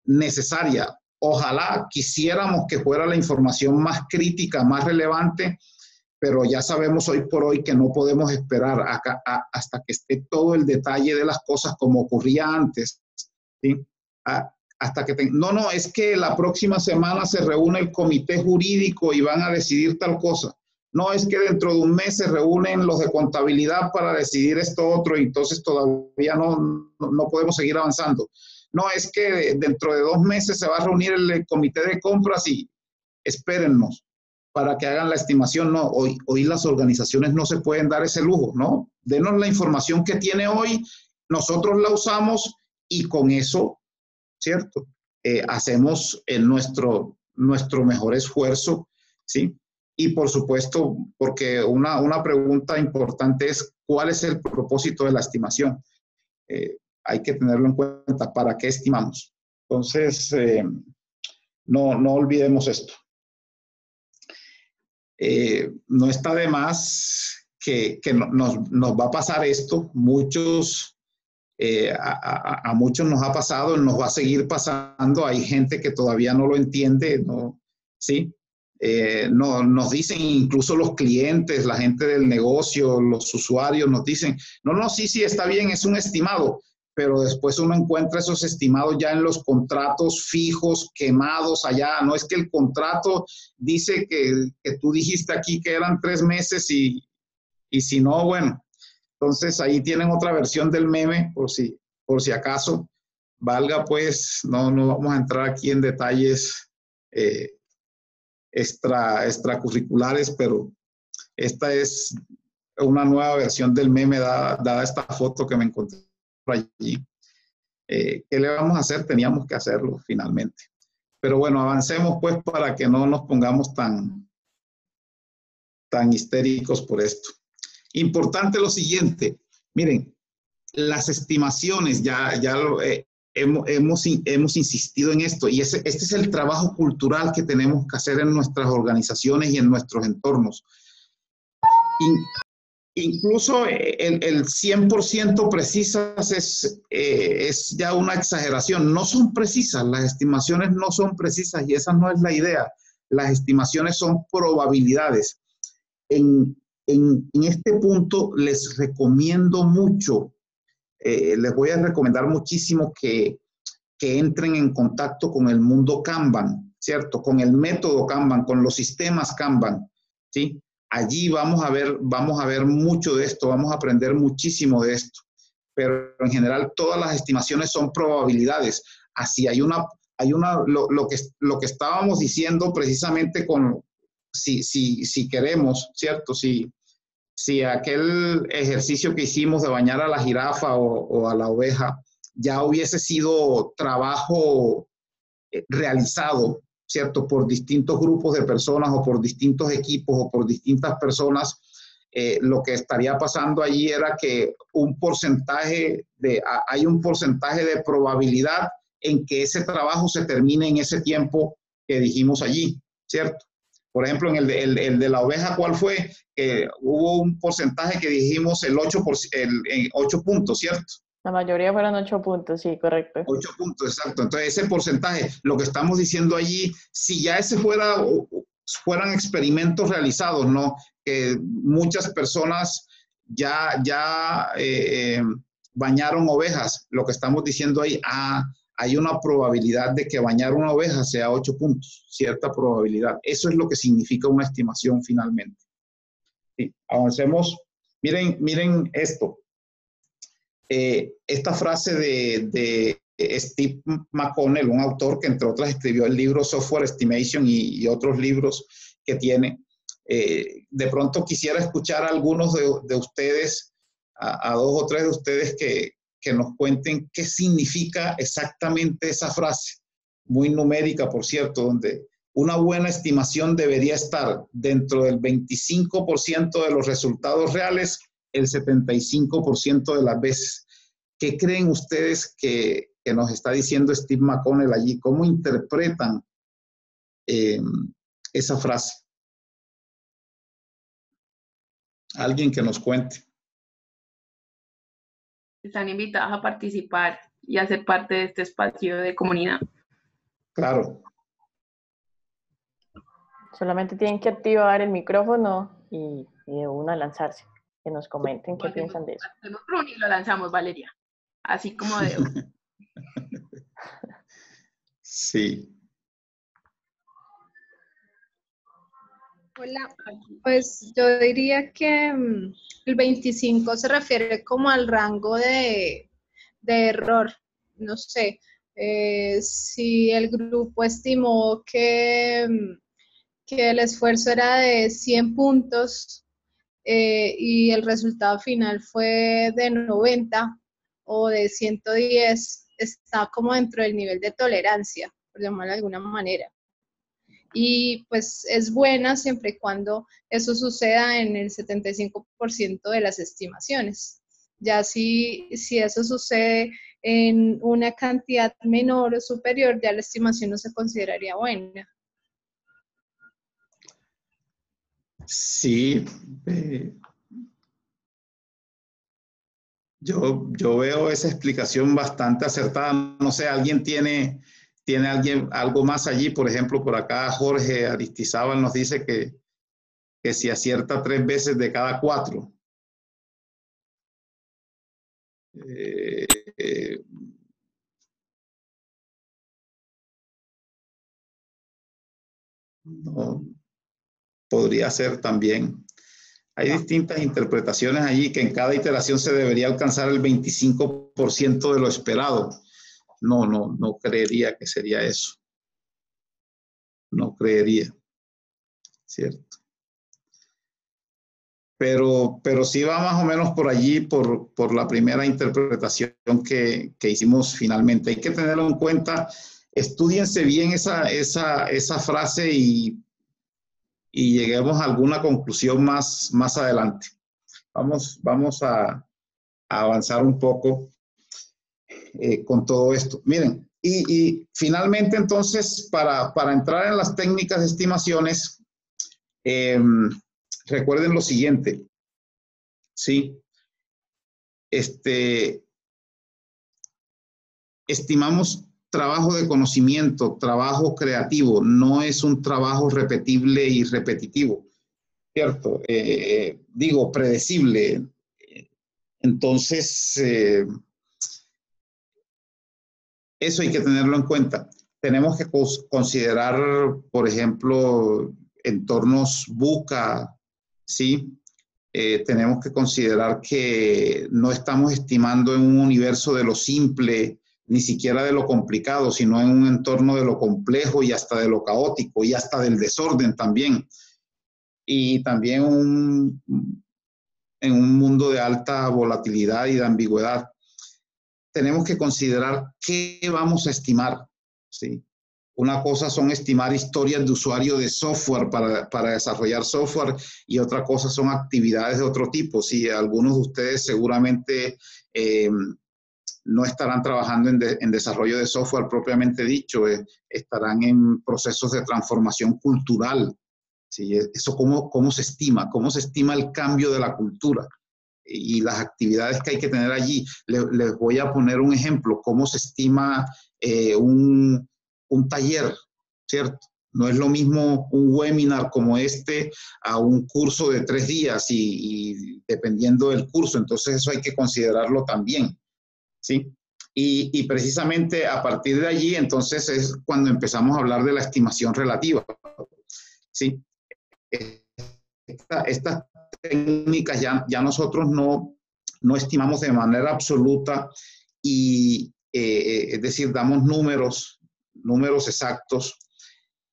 necesaria. Ojalá quisiéramos que fuera la información más crítica, más relevante, pero ya sabemos hoy por hoy que no podemos esperar hasta que esté todo el detalle de las cosas como ocurría antes, ¿sí? Hasta que no, es que la próxima semana se reúne el comité jurídico y van a decidir tal cosa. No, es que dentro de un mes se reúnen los de contabilidad para decidir esto otro y entonces todavía no podemos seguir avanzando. No, es que dentro de 2 meses se va a reunir el comité de compras y espérennos para que hagan la estimación. No, hoy las organizaciones no se pueden dar ese lujo, ¿no? Denos la información que tiene hoy, nosotros la usamos y con eso, ¿cierto? Hacemos nuestro mejor esfuerzo, ¿sí? Y por supuesto, porque una pregunta importante es, ¿cuál es el propósito de la estimación? Hay que tenerlo en cuenta, ¿para qué estimamos? Entonces, no olvidemos esto. No está de más que nos va a pasar esto. A muchos nos ha pasado, nos va a seguir pasando. Hay gente que todavía no lo entiende, ¿no? ¿Sí? Nos dicen incluso los clientes, la gente del negocio, los usuarios nos dicen, no, sí, está bien, es un estimado, pero después uno encuentra esos estimados ya en los contratos fijos, quemados allá. No es que el contrato dice que tú dijiste aquí que eran 3 meses y si no, bueno. Entonces ahí tienen otra versión del meme, por si acaso. Valga pues, no vamos a entrar aquí en detalles extracurriculares, pero esta es una nueva versión del meme dada esta foto que me encontré por allí. ¿Qué le vamos a hacer? Teníamos que hacerlo finalmente. Pero bueno, avancemos pues para que no nos pongamos tan histéricos por esto. Importante lo siguiente, miren, las estimaciones, hemos insistido en esto, y este es el trabajo cultural que tenemos que hacer en nuestras organizaciones y en nuestros entornos. Incluso el 100% precisas es ya una exageración. No son precisas, las estimaciones no son precisas y esa no es la idea. Las estimaciones son probabilidades. En este punto les recomiendo mucho, les voy a recomendar muchísimo que entren en contacto con el mundo Kanban, ¿cierto? Con el método Kanban, con los sistemas Kanban, ¿sí? Allí vamos a ver mucho de esto, vamos a aprender muchísimo de esto. Pero en general todas las estimaciones son probabilidades. Así lo que estábamos diciendo precisamente con, si queremos, ¿cierto? Si aquel ejercicio que hicimos de bañar a la jirafa o a la oveja ya hubiese sido trabajo realizado, ¿cierto? Por distintos grupos de personas o por distintos equipos o por distintas personas, lo que estaría pasando allí era que hay un porcentaje de probabilidad en que ese trabajo se termine en ese tiempo que dijimos allí, ¿cierto? Por ejemplo, en el de la oveja, ¿cuál fue? Hubo un porcentaje que dijimos el 8 puntos, ¿cierto? La mayoría fueron 8 puntos, sí, correcto. 8 puntos, exacto. Entonces, ese porcentaje, lo que estamos diciendo allí, si ya ese fueran experimentos realizados, ¿no? Que muchas personas ya bañaron ovejas, lo que estamos diciendo ahí, hay una probabilidad de que bañar una oveja sea 8 puntos, cierta probabilidad. Eso es lo que significa una estimación finalmente. Sí, avancemos. Miren esto. Esta frase de Steve McConnell, un autor que entre otras escribió el libro Software Estimation y otros libros que tiene. De pronto quisiera escuchar a algunos de ustedes, a 2 o 3 de ustedes que nos cuenten qué significa exactamente esa frase, muy numérica, por cierto, donde una buena estimación debería estar dentro del 25% de los resultados reales, el 75% de las veces. ¿Qué creen ustedes que nos está diciendo Steve McConnell allí? ¿Cómo interpretan esa frase? Alguien que nos cuente. Están invitados a participar y a ser parte de este espacio de comunidad. Claro. Solamente tienen que activar el micrófono y de una lanzarse. Que nos comenten qué piensan de eso. Hacemos run y lo lanzamos, Valeria. Así como de... Sí. Hola, pues yo diría que el 25 se refiere como al rango de error. No sé, si el grupo estimó que el esfuerzo era de 100 puntos y el resultado final fue de 90 o de 110, está como dentro del nivel de tolerancia, por llamarlo de alguna manera. Y pues es buena siempre y cuando eso suceda en el 75% de las estimaciones. Ya si eso sucede en una cantidad menor o superior, ya la estimación no se consideraría buena. Sí, yo veo esa explicación bastante acertada. No sé, ¿alguien tiene algo más allí? Por ejemplo, por acá Jorge Aristizábal nos dice que si acierta 3 veces de cada 4. No, podría ser también. Hay distintas interpretaciones allí, que en cada iteración se debería alcanzar el 25% de lo esperado. No creería que sería eso. No creería. ¿cierto? Pero sí va más o menos por allí, por la primera interpretación que hicimos finalmente. Hay que tenerlo en cuenta. Estudiense bien esa frase y lleguemos a alguna conclusión más adelante. Vamos a avanzar un poco con todo esto. Miren, y finalmente entonces, para entrar en las técnicas de estimaciones, recuerden lo siguiente, ¿sí? Estimamos trabajo de conocimiento, trabajo creativo, no es un trabajo repetible y repetitivo, ¿cierto? Digo, predecible. Entonces, eso hay que tenerlo en cuenta. Tenemos que considerar, por ejemplo, entornos VUCA, ¿sí? Tenemos que considerar que no estamos estimando en un universo de lo simple, ni siquiera de lo complicado, sino en un entorno de lo complejo y hasta de lo caótico y hasta del desorden también. Y también en un mundo de alta volatilidad y de ambigüedad. Tenemos que considerar qué vamos a estimar, ¿sí? Una cosa son estimar historias de usuario de software para desarrollar software y otra cosa son actividades de otro tipo. Sí, algunos de ustedes seguramente no estarán trabajando en desarrollo de software propiamente dicho, estarán en procesos de transformación cultural. ¿Sí? Eso cómo se estima el cambio de la cultura y las actividades que hay que tener allí. Les voy a poner un ejemplo, cómo se estima un taller, ¿cierto? No es lo mismo un webinar como este a un curso de 3 días y dependiendo del curso, entonces eso hay que considerarlo también, ¿sí? Y precisamente a partir de allí, entonces es cuando empezamos a hablar de la estimación relativa, ¿sí? Estas técnicas ya nosotros no estimamos de manera absoluta y es decir, damos números exactos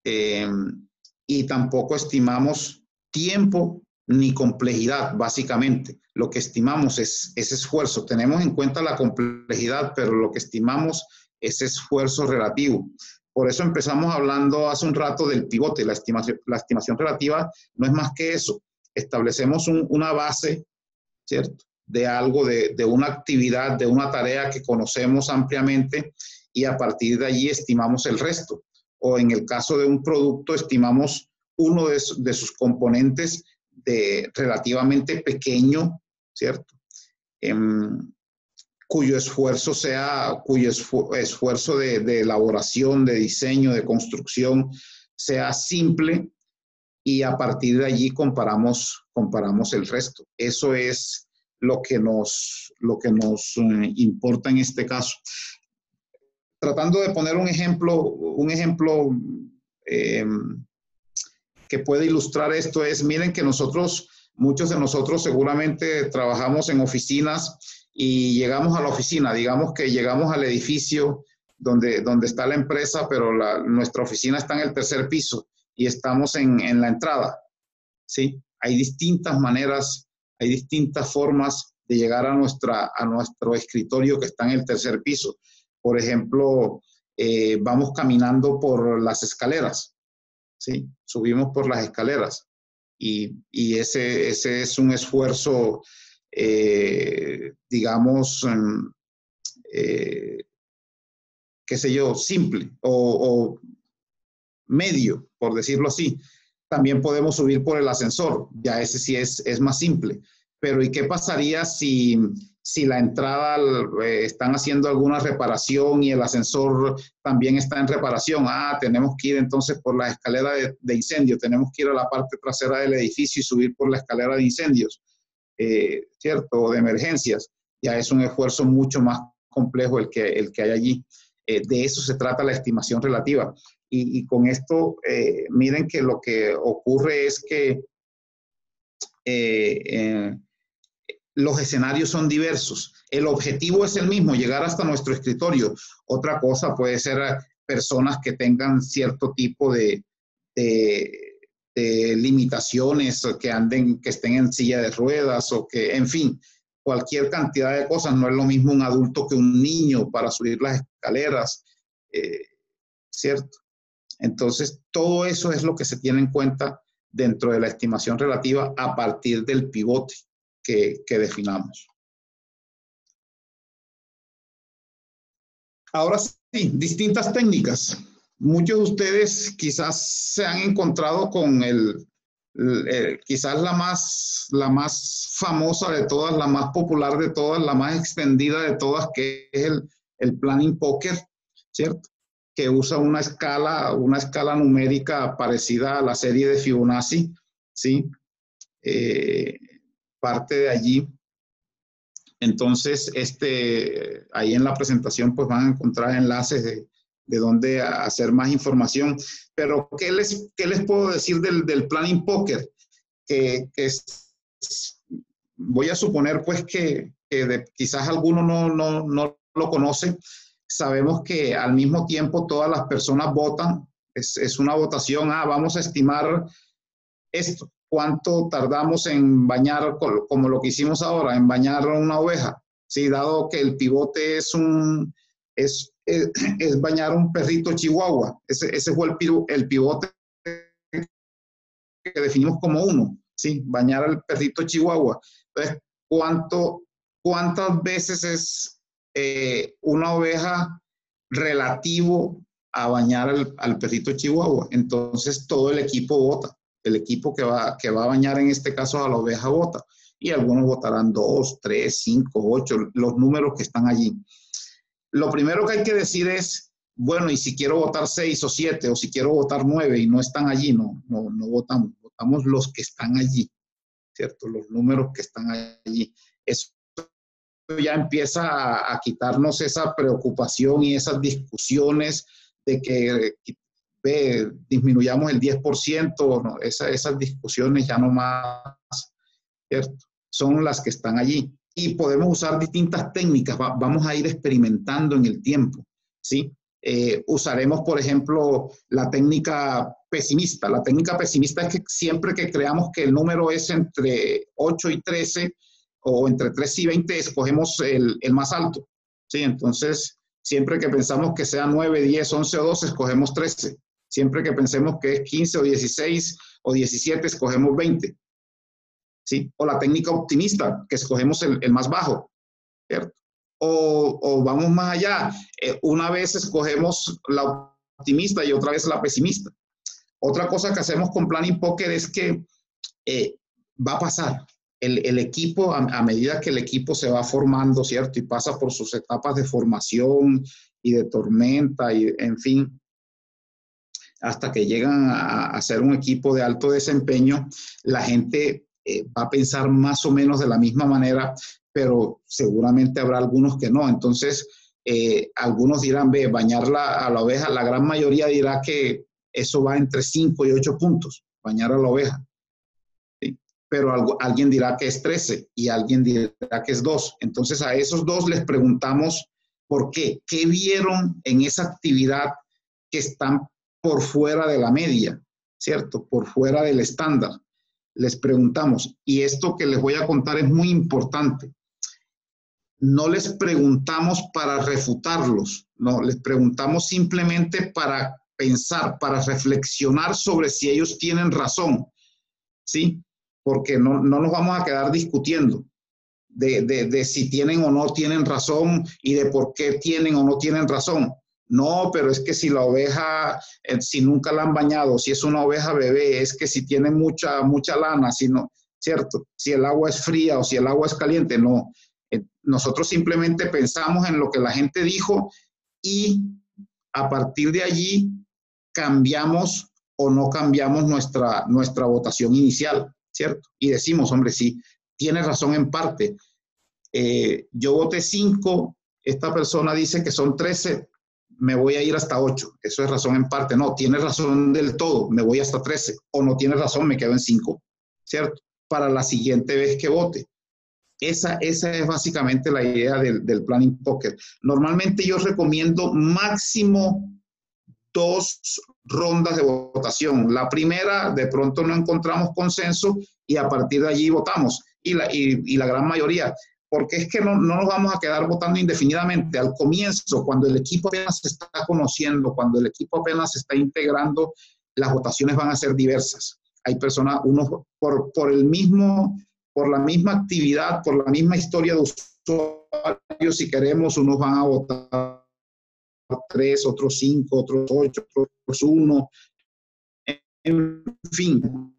y tampoco estimamos tiempo ni complejidad, básicamente. Lo que estimamos es esfuerzo. Tenemos en cuenta la complejidad, pero lo que estimamos es esfuerzo relativo. Por eso empezamos hablando hace un rato del pivote. La estimación relativa no es más que eso. Establecemos una base, ¿cierto? De algo, de una actividad, de una tarea que conocemos ampliamente y a partir de allí estimamos el resto. O en el caso de un producto, estimamos uno de sus componentes relativamente pequeño, ¿cierto? Cuyo esfuerzo de elaboración, de diseño, de construcción sea simple y a partir de allí comparamos el resto. Eso es lo que nos importa en este caso. Tratando de poner un ejemplo que puede ilustrar esto es, miren que muchos de nosotros seguramente trabajamos en oficinas y llegamos a la oficina, digamos que llegamos al edificio donde está la empresa, pero nuestra oficina está en el 3er piso y estamos en la entrada, ¿sí? Hay distintas maneras, hay distintas formas de llegar a nuestro escritorio que está en el 3er piso. Por ejemplo, vamos caminando por las escaleras, ¿sí? Subimos por las escaleras y ese es un esfuerzo, digamos, qué sé yo, simple o medio, por decirlo así. También podemos subir por el ascensor, ya ese sí es más simple. Pero ¿y qué pasaría si la entrada están haciendo alguna reparación y el ascensor también está en reparación? Tenemos que ir entonces por la escalera de incendio, tenemos que ir a la parte trasera del edificio y subir por la escalera de incendios, ¿cierto? O de emergencias. Ya es un esfuerzo mucho más complejo el que hay allí. De eso se trata la estimación relativa. Y con esto, miren que lo que ocurre es que los escenarios son diversos. El objetivo es el mismo, llegar hasta nuestro escritorio. Otra cosa puede ser personas que tengan cierto tipo de limitaciones, o que estén en silla de ruedas, o que, en fin, cualquier cantidad de cosas. No es lo mismo un adulto que un niño para subir las escaleras, ¿cierto? Entonces, todo eso es lo que se tiene en cuenta dentro de la estimación relativa a partir del pivote que definamos. Ahora sí, distintas técnicas. Muchos de ustedes quizás se han encontrado con quizás la más famosa de todas, la más popular de todas, la más extendida de todas, que es el Planning Poker, ¿cierto? Que usa una escala numérica parecida a la serie de Fibonacci, ¿sí? Parte de allí. Entonces, ahí en la presentación pues van a encontrar enlaces de dónde hacer más información. Pero, ¿qué les puedo decir del Planning Poker? Voy a suponer pues que quizás alguno no lo conoce. Sabemos que al mismo tiempo todas las personas votan. Es una votación, vamos a estimar esto. ¿Cuánto tardamos en bañar, como lo que hicimos ahora, en bañar una oveja? Sí, dado que el pivote es bañar un perrito chihuahua. Ese fue el pivote que definimos como 1, ¿sí? Bañar al perrito chihuahua. Entonces, ¿cuántas veces es una oveja relativo a bañar al perrito chihuahua? Entonces, todo el equipo vota. El equipo que va a bañar en este caso a la oveja vota. Y algunos votarán 2, 3, 5, 8, los números que están allí. Lo primero que hay que decir es, bueno, y si quiero votar 6 o 7, o si quiero votar 9 y no están allí, no votamos. Votamos los que están allí, ¿cierto? Los números que están allí. Eso ya empieza a quitarnos esa preocupación y esas discusiones de que disminuyamos el 10%, ¿no? Esas discusiones ya no más, ¿cierto? Son las que están allí. Y podemos usar distintas técnicas, vamos a ir experimentando en el tiempo, ¿sí? Usaremos, por ejemplo, la técnica pesimista. La técnica pesimista es que siempre que creamos que el número es entre 8 y 13, o entre 3 y 20, escogemos el más alto, ¿sí? Entonces, siempre que pensamos que sea 9, 10, 11 o 12, escogemos 13. Siempre que pensemos que es 15 o 16 o 17, escogemos 20. ¿Sí? O la técnica optimista, que escogemos el más bajo, ¿cierto? O vamos más allá. Una vez escogemos la optimista y otra vez la pesimista. Otra cosa que hacemos con Planning Poker es que va a pasar. El equipo, a medida que el equipo se va formando, ¿cierto? Y pasa por sus etapas de formación y de tormenta, y en fin, hasta que llegan a ser un equipo de alto desempeño, la gente va a pensar más o menos de la misma manera, pero seguramente habrá algunos que no. Entonces, algunos dirán, bañar a la oveja, la gran mayoría dirá que eso va entre 5 y 8 puntos, bañar a la oveja. ¿Sí? Pero alguien dirá que es 13 y alguien dirá que es 2. Entonces, a esos 2 les preguntamos por qué. ¿Qué vieron en esa actividad que están por fuera de la media, ¿cierto? Por fuera del estándar. Les preguntamos, y esto que les voy a contar es muy importante. No les preguntamos para refutarlos, no, les preguntamos simplemente para pensar, para reflexionar sobre si ellos tienen razón, ¿sí? Porque no nos vamos a quedar discutiendo de si tienen o no tienen razón y de por qué tienen o no tienen razón. No, pero es que si la oveja, si nunca la han bañado, si es una oveja bebé, es que si tiene mucha lana, si no, ¿cierto? Si el agua es fría o si el agua es caliente, no. Nosotros simplemente pensamos en lo que la gente dijo y a partir de allí cambiamos o no cambiamos nuestra votación inicial, ¿cierto? Y decimos, hombre, sí, tiene razón en parte. Yo voté 5, esta persona dice que son 13, me voy a ir hasta 8. Eso es razón en parte. No, tiene razón del todo, me voy hasta 13. O no tiene razón, me quedo en 5, ¿cierto? Para la siguiente vez que vote. Esa es básicamente la idea del Planning Poker. Normalmente yo recomiendo máximo 2 rondas de votación. La primera, de pronto no encontramos consenso y a partir de allí votamos. Y la gran mayoría, porque es que no nos vamos a quedar votando indefinidamente. Al comienzo, cuando el equipo apenas se está conociendo, cuando el equipo apenas se está integrando, las votaciones van a ser diversas. Hay personas, unos por la misma actividad, por la misma historia de usuario, si queremos, unos van a votar 3, otros 5, otros 8, otros 1, en fin.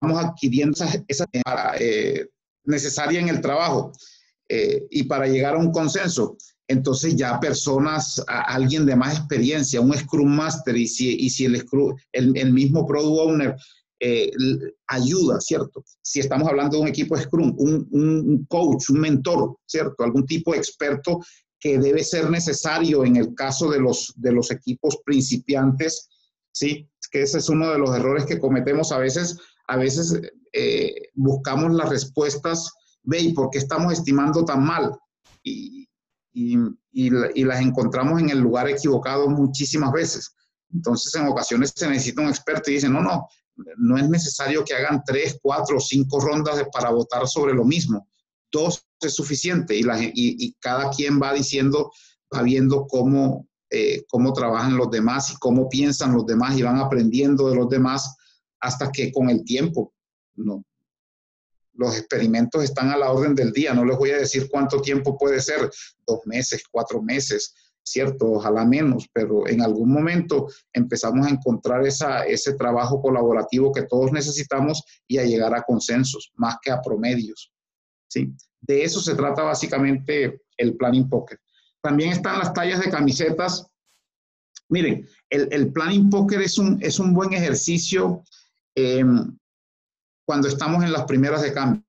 Vamos adquiriendo esa necesaria en el trabajo y para llegar a un consenso. Entonces ya personas, alguien de más experiencia, un Scrum Master y si el mismo Product Owner ayuda, ¿cierto? Si estamos hablando de un equipo Scrum, un coach, un mentor, ¿cierto? Algún tipo de experto que debe ser necesario en el caso de los equipos principiantes, ¿sí? Es que ese es uno de los errores que cometemos a veces buscamos las respuestas, ve, ¿y por qué estamos estimando tan mal? Y las encontramos en el lugar equivocado muchísimas veces. Entonces, en ocasiones se necesita un experto y dice, no es necesario que hagan 3, 4 o 5 rondas para votar sobre lo mismo. 2 es suficiente y cada quien va viendo cómo trabajan los demás y cómo piensan los demás y van aprendiendo de los demás hasta que con el tiempo, los experimentos están a la orden del día. No les voy a decir cuánto tiempo puede ser, 2 meses, 4 meses, ¿cierto? Ojalá menos, pero en algún momento empezamos a encontrar ese trabajo colaborativo que todos necesitamos y a llegar a consensos, más que a promedios, ¿sí? De eso se trata básicamente el Planning Pocket. También están las tallas de camisetas. Miren, el Planning Pocket es un buen ejercicio cuando estamos en las primeras de cambio,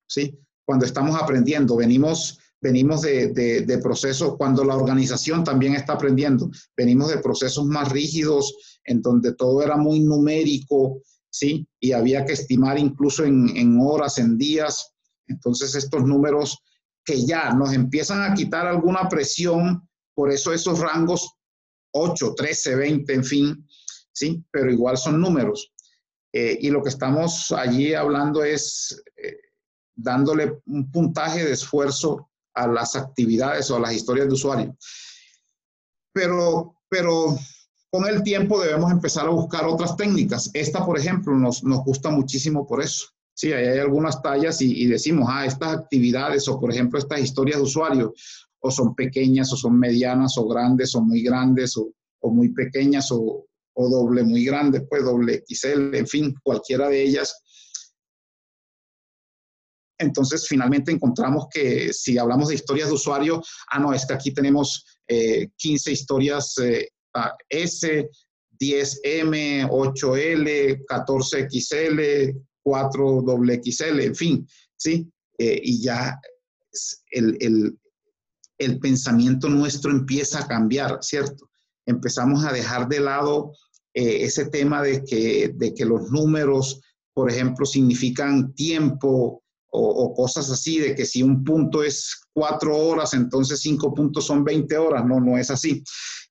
¿sí? Cuando estamos aprendiendo, venimos de procesos, cuando la organización también está aprendiendo, venimos de procesos más rígidos, en donde todo era muy numérico, ¿sí? Y había que estimar incluso en horas, en días. Entonces estos números que ya nos empiezan a quitar alguna presión, por eso esos rangos 8, 13, 20, en fin, ¿sí? Pero igual son números. Y lo que estamos allí hablando es dándole un puntaje de esfuerzo a las actividades o a las historias de usuario. Pero con el tiempo debemos empezar a buscar otras técnicas. Esta, por ejemplo, nos gusta muchísimo por eso. Sí, ahí hay algunas tallas y decimos, estas actividades o, por ejemplo, estas historias de usuario o son pequeñas o son medianas o grandes o muy grandes o muy pequeñas o doble muy grande, pues doble XL, en fin, cualquiera de ellas. Entonces, finalmente encontramos que si hablamos de historias de usuario, es que aquí tenemos 15 historias S, 10M, 8L, 14XL, 4XL, en fin, ¿sí? Y ya el pensamiento nuestro empieza a cambiar, ¿cierto? Empezamos a dejar de lado ese tema de que los números, por ejemplo, significan tiempo o cosas así, de que si un punto es 4 horas, entonces 5 puntos son 20 horas. No es así.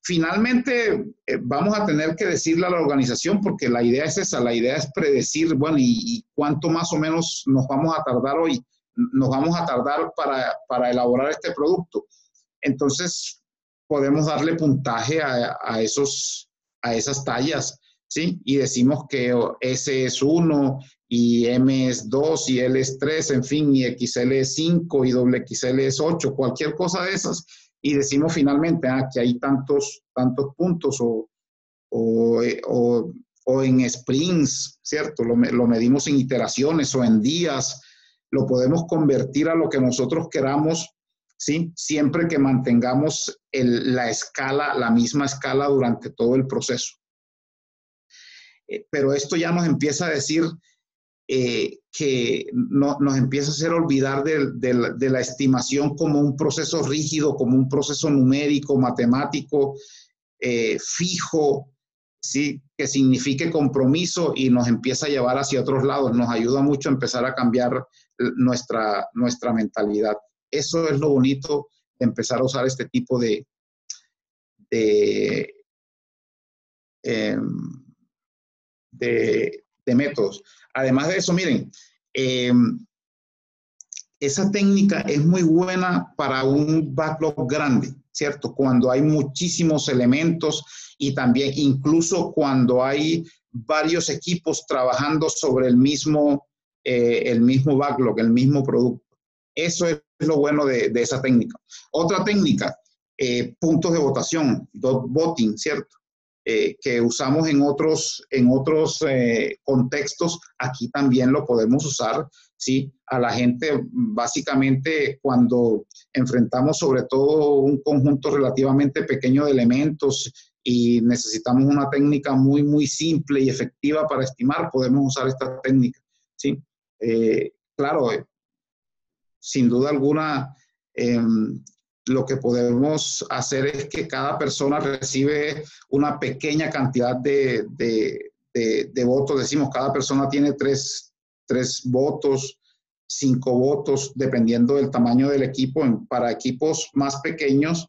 Finalmente, vamos a tener que decirle a la organización, porque la idea es esa, la idea es predecir, bueno, y cuánto más o menos nos vamos a tardar hoy, nos vamos a tardar para elaborar este producto. Entonces, podemos darle puntaje a esas tallas, ¿sí? Y decimos que S es 1 y M es 2 y L es 3, en fin, y XL es 5 y XXL es 8, cualquier cosa de esas. Y decimos finalmente que hay tantos puntos o en sprints, ¿cierto? Lo medimos en iteraciones o en días. Lo podemos convertir a lo que nosotros queramos, ¿sí? Siempre que mantengamos la misma escala durante todo el proceso. Pero esto ya nos empieza a decir que nos empieza a hacer olvidar de la estimación como un proceso rígido, como un proceso numérico, matemático, fijo, ¿sí? Que signifique compromiso y nos empieza a llevar hacia otros lados. Nos ayuda mucho a empezar a cambiar nuestra mentalidad. Eso es lo bonito empezar a usar este tipo de, de métodos. Además de eso, miren, esa técnica es muy buena para un backlog grande, ¿cierto? Cuando hay muchísimos elementos y también incluso cuando hay varios equipos trabajando sobre el mismo backlog, el mismo producto. Eso es lo bueno de esa técnica. Otra técnica, puntos de votación, dot voting, ¿cierto? Que usamos en otros contextos, aquí también lo podemos usar, ¿sí? A la gente, básicamente, cuando enfrentamos sobre todo un conjunto relativamente pequeño de elementos y necesitamos una técnica muy, muy simple y efectiva para estimar, podemos usar esta técnica, ¿sí? Claro, sin duda alguna, lo que podemos hacer es que cada persona recibe una pequeña cantidad de votos. Decimos, cada persona tiene tres votos, 5 votos, dependiendo del tamaño del equipo. Para equipos más pequeños,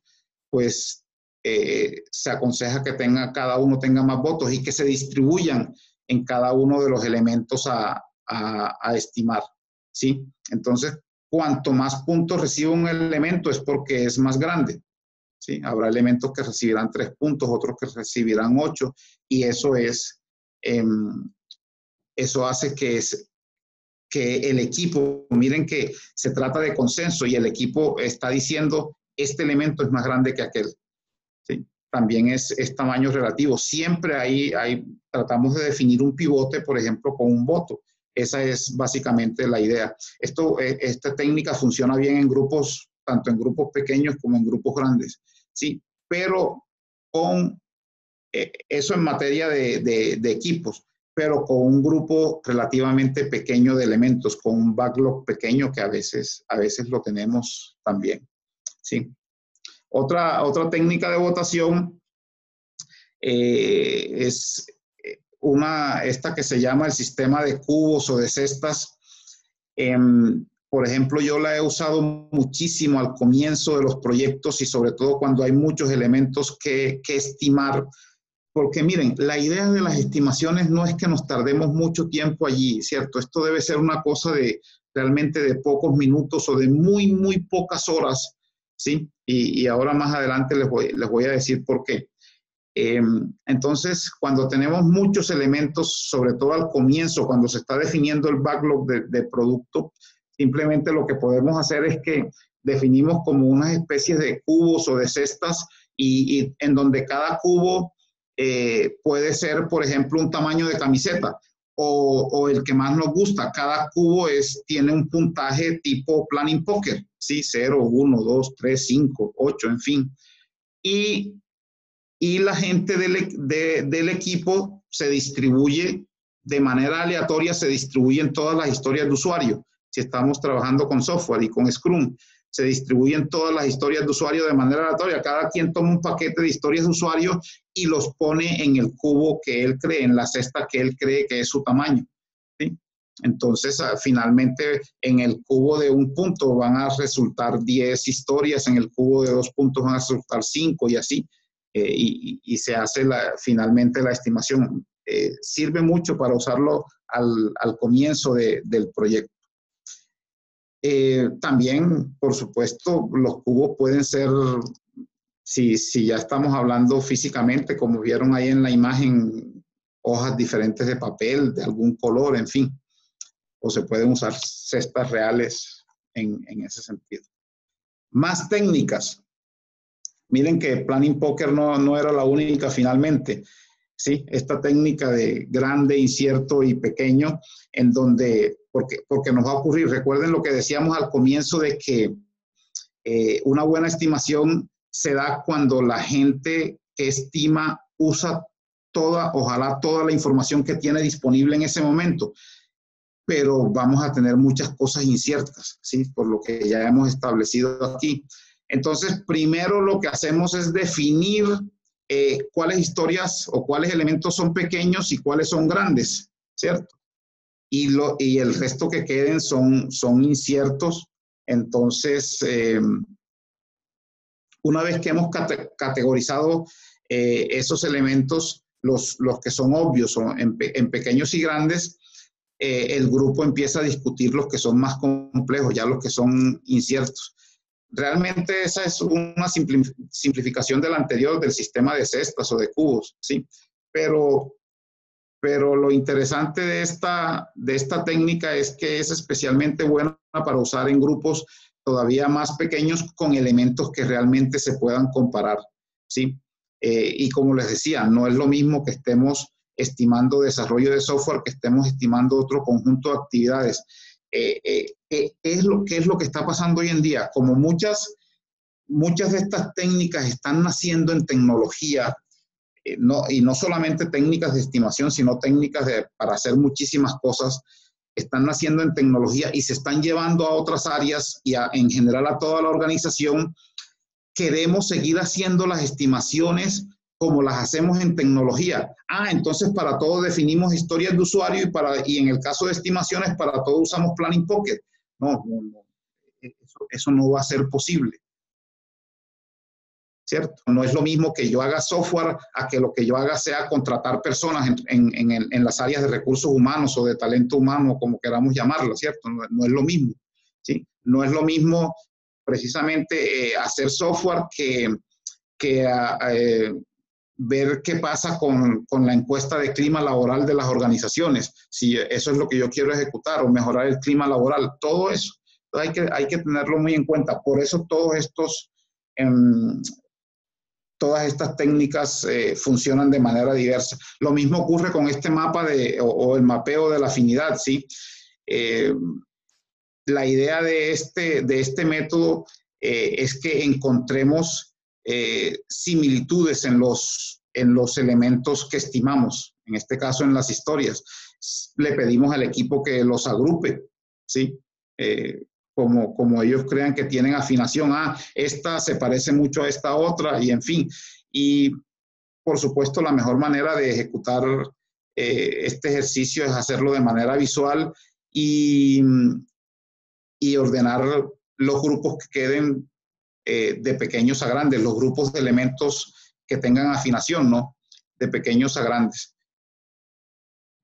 pues se aconseja que cada uno tenga más votos y que se distribuyan en cada uno de los elementos a estimar, ¿sí? Entonces, cuanto más puntos recibe un elemento es porque es más grande, ¿sí? Habrá elementos que recibirán 3 puntos, otros que recibirán 8, y eso hace que el equipo, miren que se trata de consenso y el equipo está diciendo, este elemento es más grande que aquel, ¿sí? También es tamaño relativo. Siempre tratamos de definir un pivote, por ejemplo, con un voto. Esa es básicamente la idea. Esta técnica funciona bien en grupos, tanto en grupos pequeños como en grupos grandes, ¿sí? Pero con eso en materia de equipos, pero con un grupo relativamente pequeño de elementos, con un backlog pequeño que a veces lo tenemos también, ¿sí? Otra técnica de votación es esta que se llama el sistema de cubos o de cestas. Por ejemplo, yo la he usado muchísimo al comienzo de los proyectos y sobre todo cuando hay muchos elementos que estimar, porque miren, la idea de las estimaciones no es que nos tardemos mucho tiempo allí, ¿cierto? Esto debe ser una cosa realmente de pocos minutos o de muy, muy pocas horas, ¿sí? Y ahora más adelante les voy a decir por qué. Entonces, cuando tenemos muchos elementos, sobre todo al comienzo, cuando se está definiendo el backlog de producto, simplemente lo que podemos hacer es que definimos como unas especies de cubos o de cestas y en donde cada cubo puede ser, por ejemplo, un tamaño de camiseta o el que más nos gusta. Cada cubo tiene un puntaje tipo planning poker, ¿sí? 0, 1, 2, 3, 5, 8, en fin. Y la gente del equipo se distribuye de manera aleatoria, se distribuyen todas las historias de usuario. Si estamos trabajando con software y con Scrum, se distribuyen todas las historias de usuario de manera aleatoria. Cada quien toma un paquete de historias de usuario y los pone en el cubo que él cree, en la cesta que él cree que es su tamaño, ¿sí? Entonces, finalmente, en el cubo de 1 punto van a resultar 10 historias, en el cubo de 2 puntos van a resultar 5 y así. Y se hace finalmente la estimación. Sirve mucho para usarlo al comienzo del proyecto. También, por supuesto, los cubos pueden ser, si ya estamos hablando físicamente, como vieron ahí en la imagen, hojas diferentes de papel, de algún color, en fin. O se pueden usar cestas reales en ese sentido. Más técnicas. Miren que Planning Poker no era la única finalmente, ¿sí? Esta técnica de grande, incierto y pequeño, en donde, porque nos va a ocurrir, recuerden lo que decíamos al comienzo de que una buena estimación se da cuando la gente que estima usa ojalá toda la información que tiene disponible en ese momento, pero vamos a tener muchas cosas inciertas, ¿sí? Por lo que ya hemos establecido aquí. Entonces, primero lo que hacemos es definir cuáles historias o cuáles elementos son pequeños y cuáles son grandes, ¿cierto? Y el resto que queden son inciertos. Entonces, Una vez que hemos categorizado esos elementos, los que son obvios en pequeños y grandes, el grupo empieza a discutir los que son más complejos, ya los que son inciertos. Realmente esa es una simplificación de la anterior, del sistema de cestas o de cubos, ¿sí? Pero lo interesante de esta técnica es que es especialmente buena para usar en grupos todavía más pequeños con elementos que realmente se puedan comparar, ¿sí? Y como les decía, no es lo mismo que estemos estimando desarrollo de software, que estemos estimando otro conjunto de actividades. ¿Qué es lo que está pasando hoy en día? Como muchas de estas técnicas están naciendo en tecnología, y no solamente técnicas de estimación, sino técnicas para hacer muchísimas cosas, están naciendo en tecnología y se están llevando a otras áreas y en general a toda la organización. Queremos seguir haciendo las estimaciones como las hacemos en tecnología. Entonces para todo definimos historias de usuario y en el caso de estimaciones para todo usamos Planning Pocket. No. Eso no va a ser posible, ¿cierto? No es lo mismo que yo haga software a que lo que yo haga sea contratar personas en las áreas de recursos humanos o de talento humano, como queramos llamarlo, ¿cierto? No es lo mismo, ¿sí? No es lo mismo precisamente hacer software que ver qué pasa con la encuesta de clima laboral de las organizaciones, si eso es lo que yo quiero ejecutar, o mejorar el clima laboral, todo eso. Entonces hay que tenerlo muy en cuenta. Por eso todas estas técnicas funcionan de manera diversa. Lo mismo ocurre con este mapa o el mapeo de la afinidad, ¿sí? La idea de este método es que encontremos similitudes en los elementos que estimamos, en este caso en las historias. Le pedimos al equipo que los agrupe, ¿sí? Como ellos crean que tienen afinación. Esta se parece mucho a esta otra, y en fin. Y por supuesto la mejor manera de ejecutar este ejercicio es hacerlo de manera visual y ordenar los grupos que queden de pequeños a grandes, los grupos de elementos que tengan afinación, ¿no? De pequeños a grandes.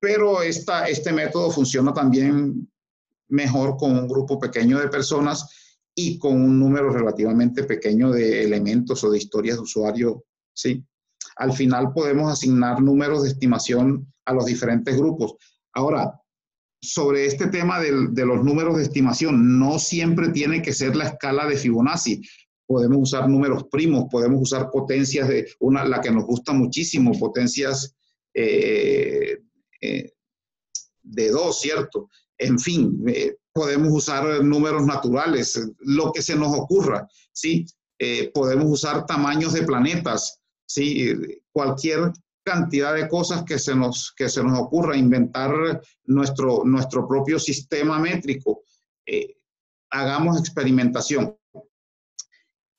Pero este método funciona también mejor con un grupo pequeño de personas y con un número relativamente pequeño de elementos o de historias de usuario, ¿sí? Al final podemos asignar números de estimación a los diferentes grupos. Ahora, sobre este tema de los números de estimación, no siempre tiene que ser la escala de Fibonacci. Podemos usar números primos, podemos usar potencias la que nos gusta muchísimo, potencias de 2, ¿cierto? En fin, podemos usar números naturales, lo que se nos ocurra, ¿sí? Podemos usar tamaños de planetas, ¿sí? Cualquier cantidad de cosas que se nos ocurra, inventar nuestro propio sistema métrico. Hagamos experimentación.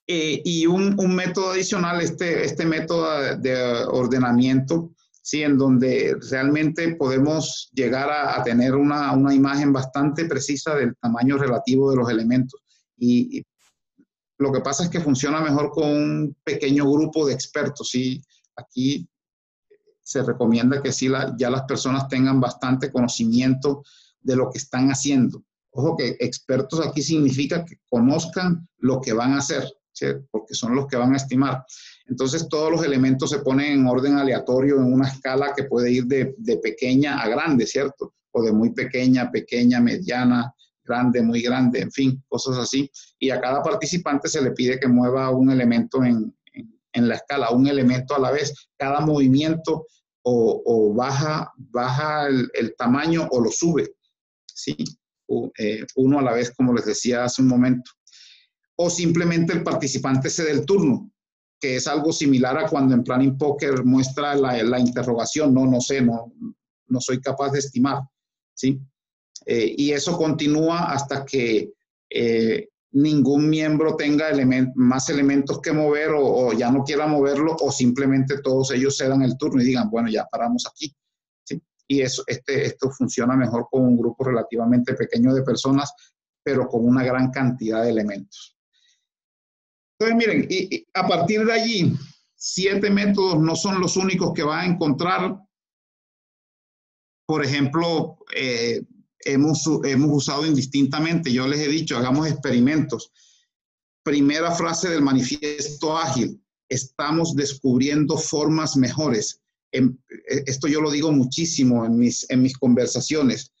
Y un método adicional, este método de ordenamiento, ¿sí? En donde realmente podemos llegar a tener una imagen bastante precisa del tamaño relativo de los elementos. Y lo que pasa es que funciona mejor con un pequeño grupo de expertos, ¿sí? Aquí se recomienda que sí ya las personas tengan bastante conocimiento de lo que están haciendo. Ojo que expertos aquí significa que conozcan lo que van a hacer, ¿sí? Porque son los que van a estimar. Entonces todos los elementos se ponen en orden aleatorio en una escala que puede ir de pequeña a grande, ¿cierto? O de muy pequeña, mediana, grande, muy grande, en fin, cosas así. Y a cada participante se le pide que mueva un elemento en la escala, un elemento a la vez. Cada movimiento o baja el tamaño o lo sube, ¿sí? Uno a la vez, como les decía hace un momento. O simplemente el participante cede el turno, que es algo similar a cuando en Planning Pocket muestra la interrogación, no sé, no soy capaz de estimar, ¿sí? Y eso continúa hasta que ningún miembro tenga más elementos que mover o ya no quiera moverlo, o simplemente todos ellos cedan el turno y digan, bueno, ya paramos aquí, ¿sí? Y esto funciona mejor con un grupo relativamente pequeño de personas, pero con una gran cantidad de elementos. Entonces, miren, y a partir de allí, 7 métodos no son los únicos que van a encontrar. Por ejemplo, hemos usado indistintamente, yo les he dicho, hagamos experimentos. Primera frase del manifiesto ágil, estamos descubriendo formas mejores. Esto yo lo digo muchísimo en mis conversaciones.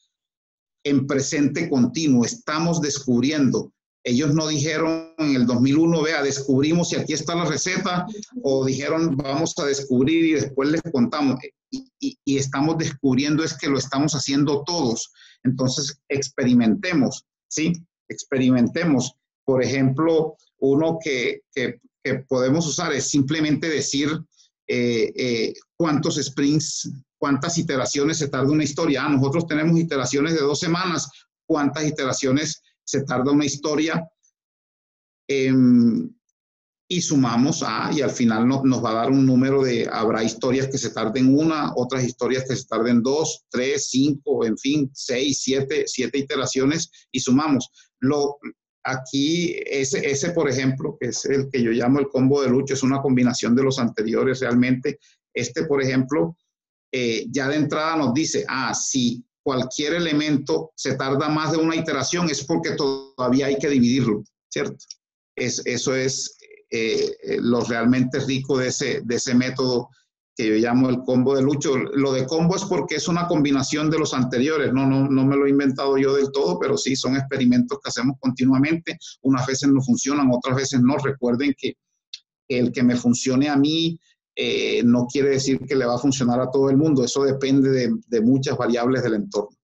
En presente continuo, estamos descubriendo. Ellos no dijeron en el 2001, vea, descubrimos y aquí está la receta, o dijeron, vamos a descubrir y después les contamos. Y estamos descubriendo es que lo estamos haciendo todos. Entonces, experimentemos, ¿sí? Experimentemos. Por ejemplo, uno que podemos usar es simplemente decir cuántos sprints, cuántas iteraciones se tarda una historia. Nosotros tenemos iteraciones de 2 semanas. ¿Cuántas iteraciones se tarda una historia? Y sumamos y al final nos va a dar un número habrá historias que se tarden 1, otras historias que se tarden 2, 3, 5, en fin, 6, 7 iteraciones y sumamos. Aquí, ese, por ejemplo, que es el que yo llamo el combo de Lucho, es una combinación de los anteriores realmente. Por ejemplo, ya de entrada nos dice, si cualquier elemento se tarda más de una iteración es porque todavía hay que dividirlo, ¿cierto? Eso es lo realmente rico de ese método que yo llamo el combo de Lucho. Lo de combo es porque es una combinación de los anteriores, no me lo he inventado yo del todo, pero sí son experimentos que hacemos continuamente. Unas veces no funcionan, otras veces no. Recuerden que el que me funcione a mí no quiere decir que le va a funcionar a todo el mundo. Eso depende de muchas variables del entorno.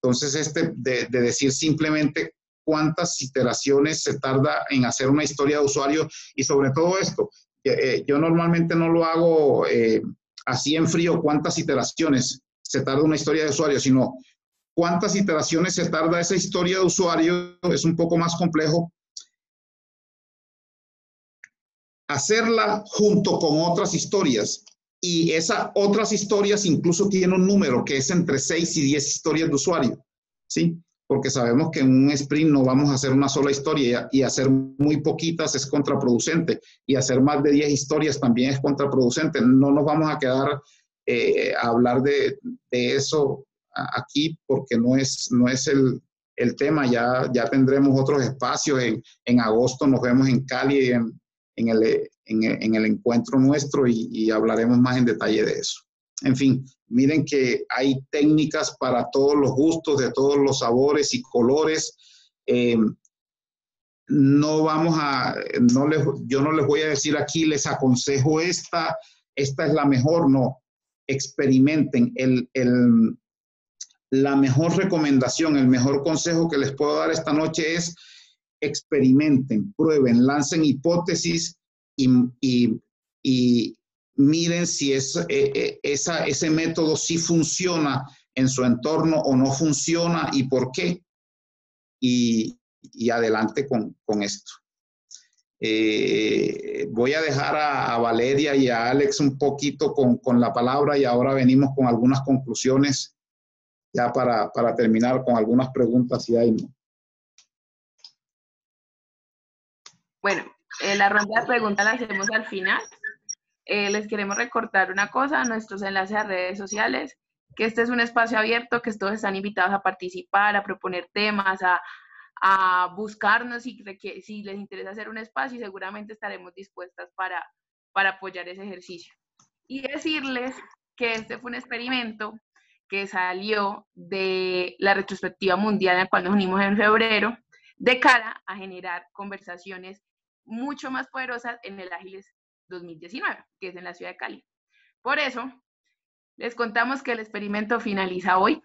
Entonces, de decir simplemente cuántas iteraciones se tarda en hacer una historia de usuario y sobre todo esto, yo normalmente no lo hago así en frío, cuántas iteraciones se tarda una historia de usuario, sino cuántas iteraciones se tarda esa historia de usuario. Es un poco más complejo hacerla junto con otras historias, y esas otras historias incluso tienen un número que es entre 6 y 10 historias de usuario, ¿sí? Porque sabemos que en un sprint no vamos a hacer una sola historia y hacer muy poquitas es contraproducente, y hacer más de 10 historias también es contraproducente. No nos vamos a quedar a hablar de eso aquí porque no es el tema. Ya tendremos otros espacios. En agosto nos vemos en Cali en el encuentro nuestro y hablaremos más en detalle de eso. En fin, miren que hay técnicas para todos los gustos, de todos los sabores y colores. Yo no les voy a decir aquí, les aconsejo esta es la mejor, no. Experimenten. La mejor recomendación, el mejor consejo que les puedo dar esta noche es experimenten, prueben, lancen hipótesis y miren si ese método sí funciona en su entorno o no funciona y por qué. Y adelante con esto. Voy a dejar a Valeria y a Alex un poquito con la palabra y ahora venimos con algunas conclusiones ya para terminar con algunas preguntas si hay, ¿no? Bueno, la ronda de preguntas la hacemos al final. Les queremos recordar una cosa, nuestros enlaces a redes sociales, que este es un espacio abierto, que todos están invitados a participar, a proponer temas, a buscarnos si les interesa hacer un espacio, y seguramente estaremos dispuestas para apoyar ese ejercicio. Y decirles que este fue un experimento que salió de la retrospectiva mundial en la cual nos unimos en febrero, de cara a generar conversaciones mucho más poderosas en el Ágiles 2019, que es en la ciudad de Cali. Por eso, les contamos que el experimento finaliza hoy,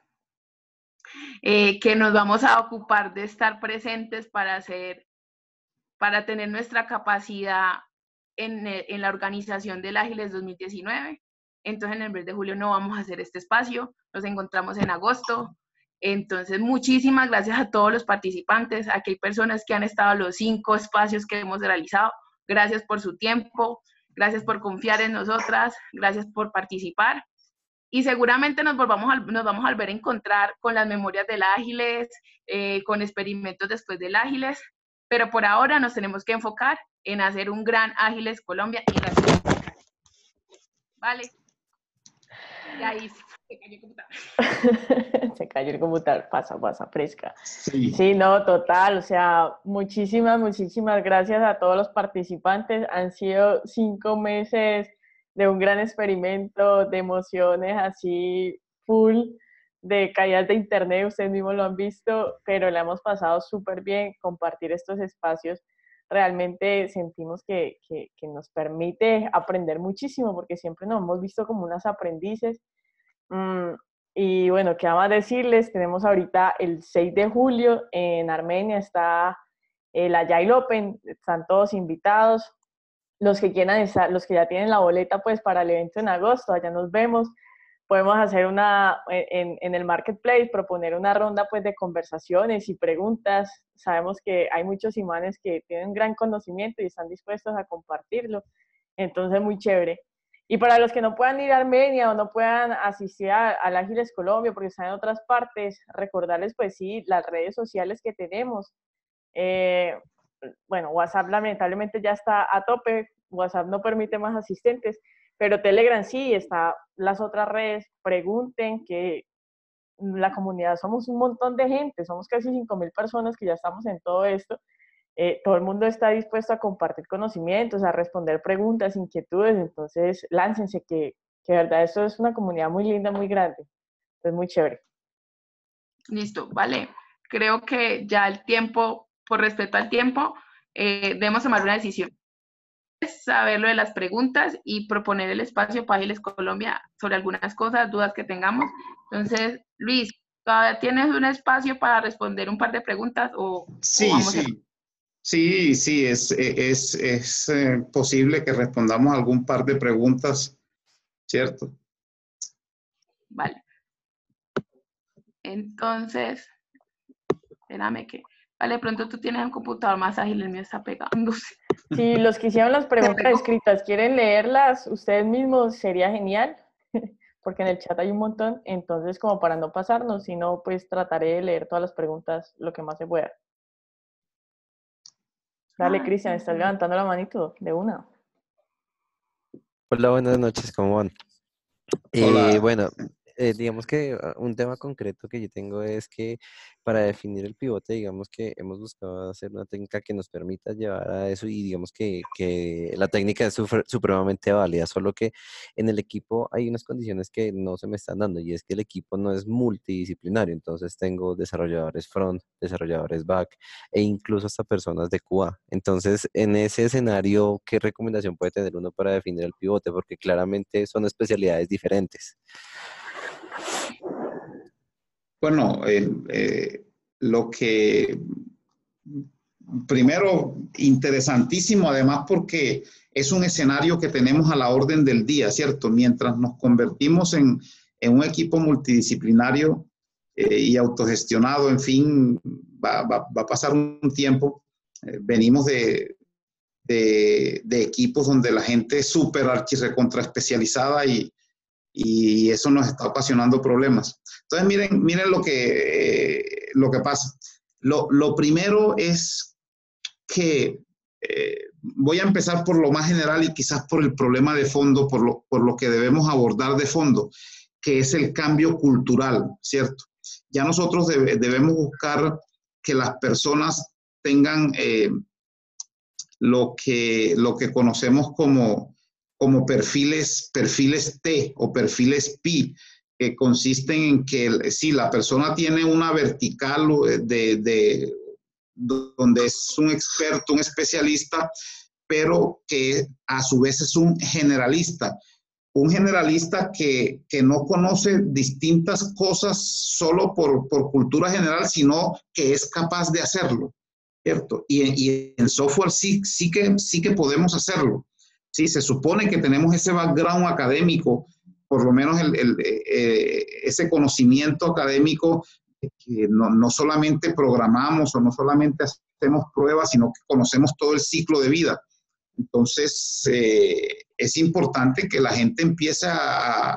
que nos vamos a ocupar de estar presentes para tener nuestra capacidad en la organización del Ágiles 2019. Entonces, en el mes de julio no vamos a hacer este espacio, nos encontramos en agosto. Entonces, muchísimas gracias a todos los participantes. Aquí hay personas que han estado en los 5 espacios que hemos realizado. Gracias por su tiempo, gracias por confiar en nosotras, gracias por participar. Y seguramente nos vamos a volver a encontrar con las memorias del Ágiles, con experimentos después del Ágiles, pero por ahora nos tenemos que enfocar en hacer un gran Ágiles Colombia en la ciudad de Cali. Vale. Y ahí se cayó el computador. Se cayó el computador, pasa, fresca. Sí. Sí, no, total, o sea, muchísimas gracias a todos los participantes. Han sido 5 meses de un gran experimento, de emociones así full, de caídas de internet, ustedes mismos lo han visto, pero la hemos pasado súper bien. Compartir estos espacios realmente sentimos que nos permite aprender muchísimo, porque siempre nos hemos visto como unas aprendices. Y bueno, ¿qué más decirles? Tenemos ahorita el 6 de julio en Armenia, está el Agile Open, están todos invitados. Los que quieran estar, los que ya tienen la boleta pues para el evento en agosto, allá nos vemos. Podemos hacer en el marketplace, proponer una ronda pues de conversaciones y preguntas. Sabemos que hay muchos imanes que tienen gran conocimiento y están dispuestos a compartirlo. Entonces, muy chévere. Y para los que no puedan ir a Armenia o no puedan asistir al Ágiles Colombia porque están en otras partes, recordarles pues sí, las redes sociales que tenemos. Bueno, WhatsApp lamentablemente ya está a tope, WhatsApp no permite más asistentes, pero Telegram sí, está las otras redes. Pregunten, que la comunidad somos un montón de gente, somos casi 5.000 personas que ya estamos en todo esto. Todo el mundo está dispuesto a compartir conocimientos, a responder preguntas, inquietudes, entonces láncense, que de verdad eso es una comunidad muy linda, muy grande, es muy chévere. Listo, vale. Creo que ya el tiempo, por respeto al tiempo, debemos tomar una decisión. Saber lo de las preguntas y proponer el espacio para Ágiles Colombia sobre algunas cosas, dudas que tengamos. Entonces, Luis, ¿todavía tienes un espacio para responder un par de preguntas? Sí, es posible que respondamos algún par de preguntas, ¿cierto? Vale. Entonces, espérame que... Vale, de pronto tú tienes un computador más ágil, el mío está pegándose. Si los que hicieron las preguntas escritas quieren leerlas ustedes mismos, sería genial, porque en el chat hay un montón, entonces como para no pasarnos, sino pues trataré de leer todas las preguntas lo que más se pueda. Dale, Cristian, estás levantando la manito de una. Hola, buenas noches, ¿cómo van? Hola. Bueno, digamos que un tema concreto que yo tengo es que para definir el pivote, digamos que hemos buscado hacer una técnica que nos permita llevar a eso y digamos que la técnica es supremamente válida, solo que en el equipo hay unas condiciones que no se me están dando y es que el equipo no es multidisciplinario, entonces tengo desarrolladores front, desarrolladores back e incluso hasta personas de QA. Entonces, en ese escenario, ¿qué recomendación puede tener uno para definir el pivote? Porque claramente son especialidades diferentes. Bueno, lo que primero, interesantísimo, además porque es un escenario que tenemos a la orden del día, ¿cierto? Mientras nos convertimos en un equipo multidisciplinario y autogestionado, en fin, va a pasar un tiempo. Venimos de equipos donde la gente es súper archirrecontra especializada y eso nos está ocasionando problemas. Entonces, miren lo que pasa. Lo primero es que voy a empezar por lo más general y quizás por el problema de fondo, por lo que debemos abordar de fondo, que es el cambio cultural, ¿cierto? Ya nosotros debemos buscar que las personas tengan lo que conocemos como perfiles T o perfiles Pi, que consisten en que si la persona tiene una vertical donde es un experto, un especialista, pero que a su vez es un generalista que no conoce distintas cosas solo por cultura general, sino que es capaz de hacerlo, ¿cierto? Y en software sí que podemos hacerlo. Sí, se supone que tenemos ese background académico, por lo menos ese conocimiento académico, que no solamente programamos o no solamente hacemos pruebas, sino que conocemos todo el ciclo de vida. Entonces, es importante que la gente empiece a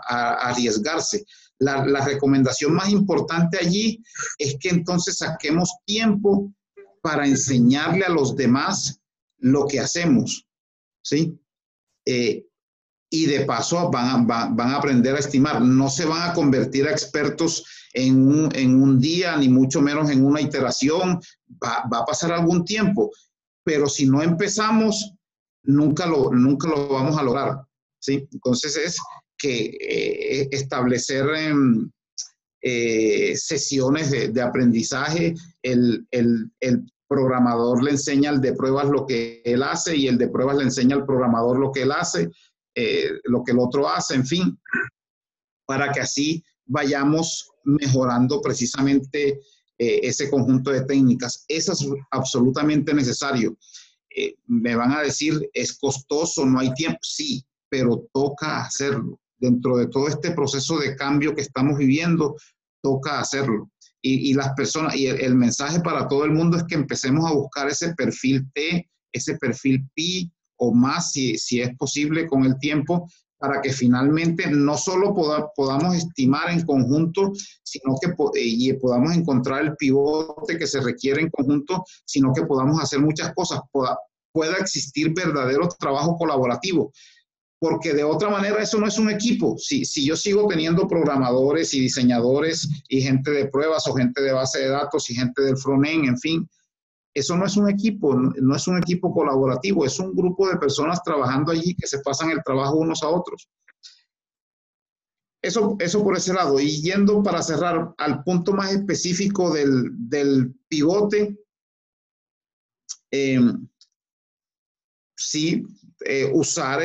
arriesgarse. La recomendación más importante allí es que entonces saquemos tiempo para enseñarle a los demás lo que hacemos, ¿sí? Y de paso van a aprender a estimar. No se van a convertir a expertos en un día, ni mucho menos en una iteración. Va a pasar algún tiempo, pero si no empezamos, nunca lo vamos a lograr, ¿sí? Entonces es que establecer sesiones de aprendizaje, el programador le enseña al de pruebas lo que él hace y el de pruebas le enseña al programador lo que él hace, lo que el otro hace, en fin, para que así vayamos mejorando precisamente ese conjunto de técnicas. Eso es absolutamente necesario. Me van a decir, es costoso, no hay tiempo. Sí, pero toca hacerlo. Dentro de todo este proceso de cambio que estamos viviendo, toca hacerlo. Y las personas, y el mensaje para todo el mundo es que empecemos a buscar ese perfil T, ese perfil Pi o más, si es posible con el tiempo, para que finalmente no solo podamos estimar en conjunto, sino que podamos encontrar el pivote que se requiere en conjunto, sino que podamos hacer muchas cosas, pueda existir verdadero trabajo colaborativo. Porque de otra manera eso no es un equipo. Si yo sigo teniendo programadores y diseñadores y gente de pruebas o gente de base de datos y gente del front-end, en fin, eso no es un equipo, no es un equipo colaborativo, es un grupo de personas trabajando allí que se pasan el trabajo unos a otros. Eso por ese lado. Y yendo para cerrar al punto más específico del pivote, sí, usar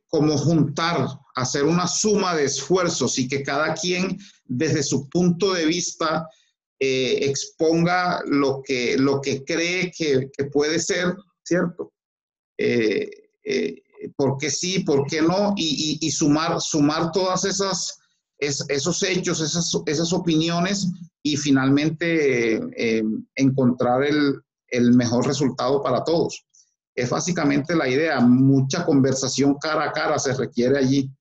como juntar, hacer una suma de esfuerzos y que cada quien desde su punto de vista exponga lo que cree que puede ser, ¿cierto? ¿Por qué sí, por qué no? Y sumar todas esos hechos, esas opiniones y finalmente encontrar el mejor resultado para todos. Es básicamente la idea. Mucha conversación cara a cara se requiere allí.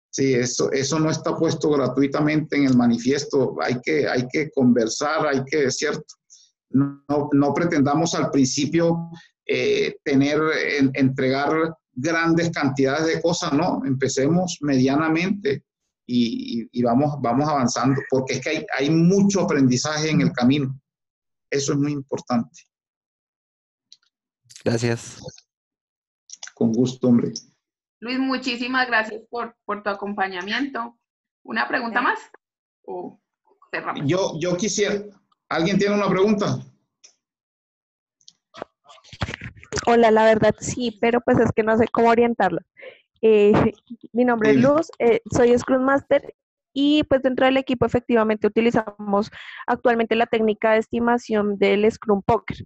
Sí, eso no está puesto gratuitamente en el manifiesto. Hay que conversar, ¿cierto? No pretendamos al principio entregar grandes cantidades de cosas, no. Empecemos medianamente y vamos avanzando, porque es que hay mucho aprendizaje en el camino. Eso es muy importante. Gracias. Con gusto, hombre. Luis, muchísimas gracias por tu acompañamiento. ¿Una pregunta más? ¿O cerramos? Yo quisiera... ¿Alguien tiene una pregunta? Hola, la verdad sí, pero pues es que no sé cómo orientarla. Mi nombre es Luz, soy Scrum Master y pues dentro del equipo efectivamente utilizamos actualmente la técnica de estimación del Scrum Poker,